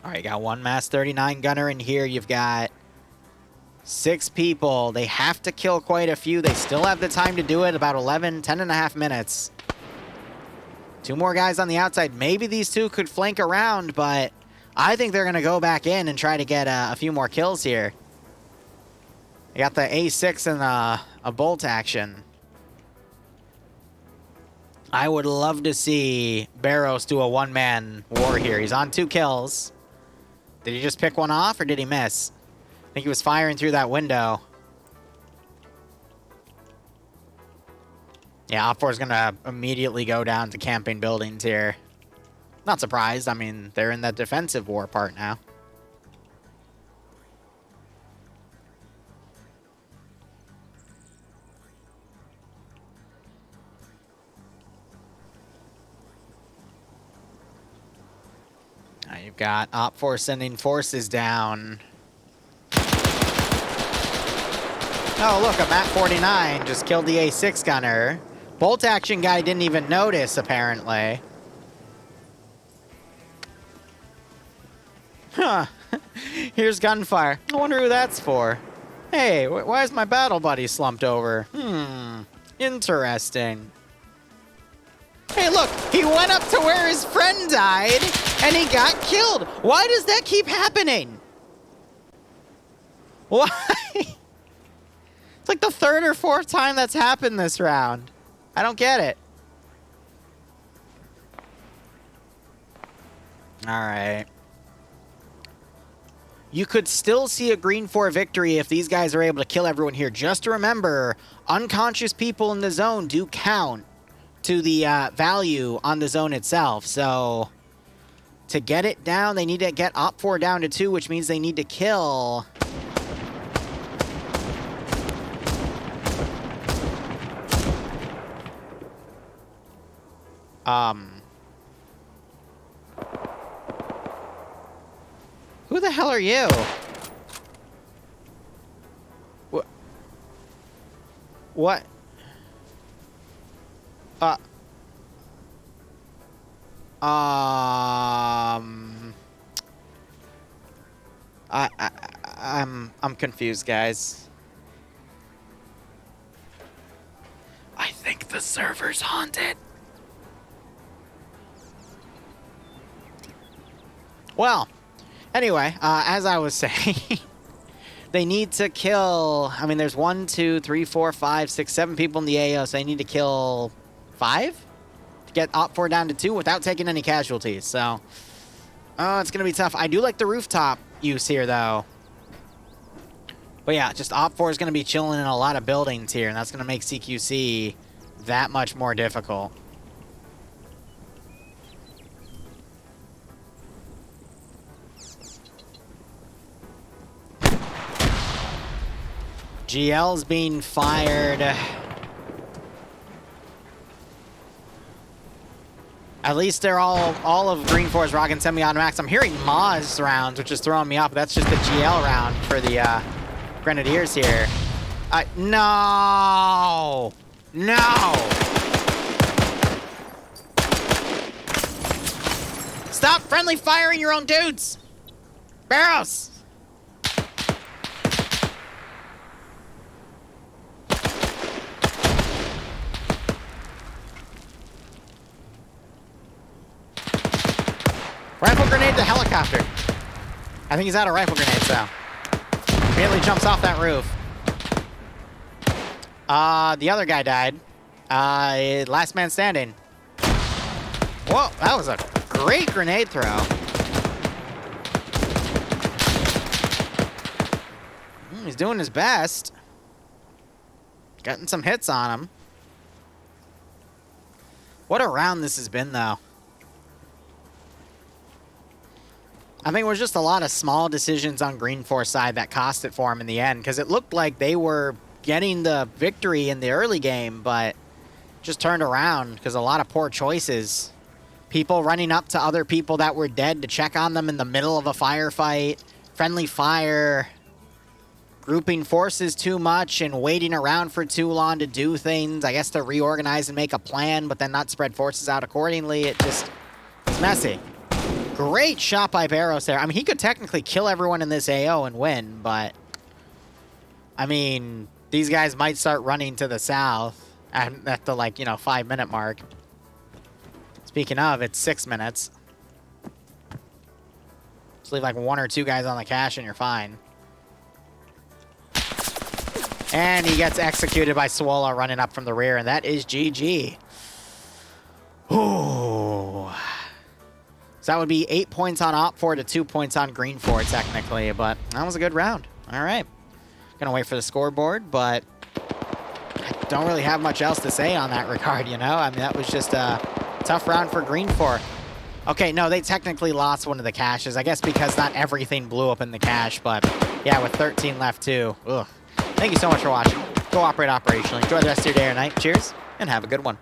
A: All right, got one Mass 39 gunner in here. You've got 6 people. They have to kill quite a few. They still have the time to do it, about 10 and a half minutes. 2 more guys on the outside. Maybe these 2 could flank around, but I think they're going to go back in and try to get a few more kills here. They got the A6 and a bolt action. I would love to see Barrows do a one-man war here. He's on 2 kills. Did he just pick one off, or did he miss? I think he was firing through that window. Yeah, OFCRA is going to immediately go down to camping buildings here. Not surprised. I mean, they're in that defensive war part now. Now you've got OPFOR sending forces down. Oh, look, a MAT 49 just killed the A6 gunner. Bolt action guy didn't even notice, apparently. Huh. Here's gunfire. I wonder who that's for. Hey, why is my battle buddy slumped over? Interesting. Hey, look, he went up to where his friend died, and he got killed. Why does that keep happening? Why? It's like the 3rd or 4th time that's happened this round. I don't get it. All right. You could still see a green 4 victory if these guys are able to kill everyone here. Just to remember, unconscious people in the zone do count to the value on the zone itself. So to get it down, they need to get OPFOR down to 2, which means they need to kill... Who the hell are you? What? What? I'm confused, guys. I think the server's haunted. Well, anyway, as I was saying, they need to kill, I mean, there's 1, 2, 3, 4, 5, 6, 7 people in the AO, so they need to kill 5 to get OFCRA down to 2 without taking any casualties, so it's going to be tough. I do like the rooftop use here, though. But yeah, just OFCRA is going to be chilling in a lot of buildings here, and that's going to make CQC that much more difficult. GL's being fired. At least they're all of Green 4's rocking semi-automatics. I'm hearing Maz rounds, which is throwing me off. That's just the GL round for the Grenadiers here. No! No! Stop friendly firing your own dudes! Barrows! Rifle grenade to helicopter. I think he's out of rifle grenades, though. Immediately jumps off that roof. The other guy died. Last man standing. Whoa, that was a great grenade throw. He's doing his best. Getting some hits on him. What a round this has been, though. I think it was just a lot of small decisions on Green 4's side that cost it for him in the end, because it looked like they were getting the victory in the early game, but just turned around because a lot of poor choices. People running up to other people that were dead to check on them in the middle of a firefight, friendly fire, grouping forces too much and waiting around for too long to do things, I guess to reorganize and make a plan, but then not spread forces out accordingly. It's messy. Great shot by Barrows there. I mean, he could technically kill everyone in this AO and win, but I mean, these guys might start running to the south at the, like, 5-minute mark. Speaking of, it's 6 minutes. Just leave like 1 or 2 guys on the cache and you're fine. And he gets executed by Swola running up from the rear, and that is GG. Ooh. So that would be 8 points on OFCRA to 2 points on Green 4, technically, but that was a good round. All right. Gonna wait for the scoreboard, but I don't really have much else to say on that regard, I mean, that was just a tough round for Green 4. Okay, no, they technically lost one of the caches, I guess because not everything blew up in the cache, but yeah, with 13 left too. Ugh. Thank you so much for watching. Go operate operationally. Enjoy the rest of your day or night. Cheers, and have a good one.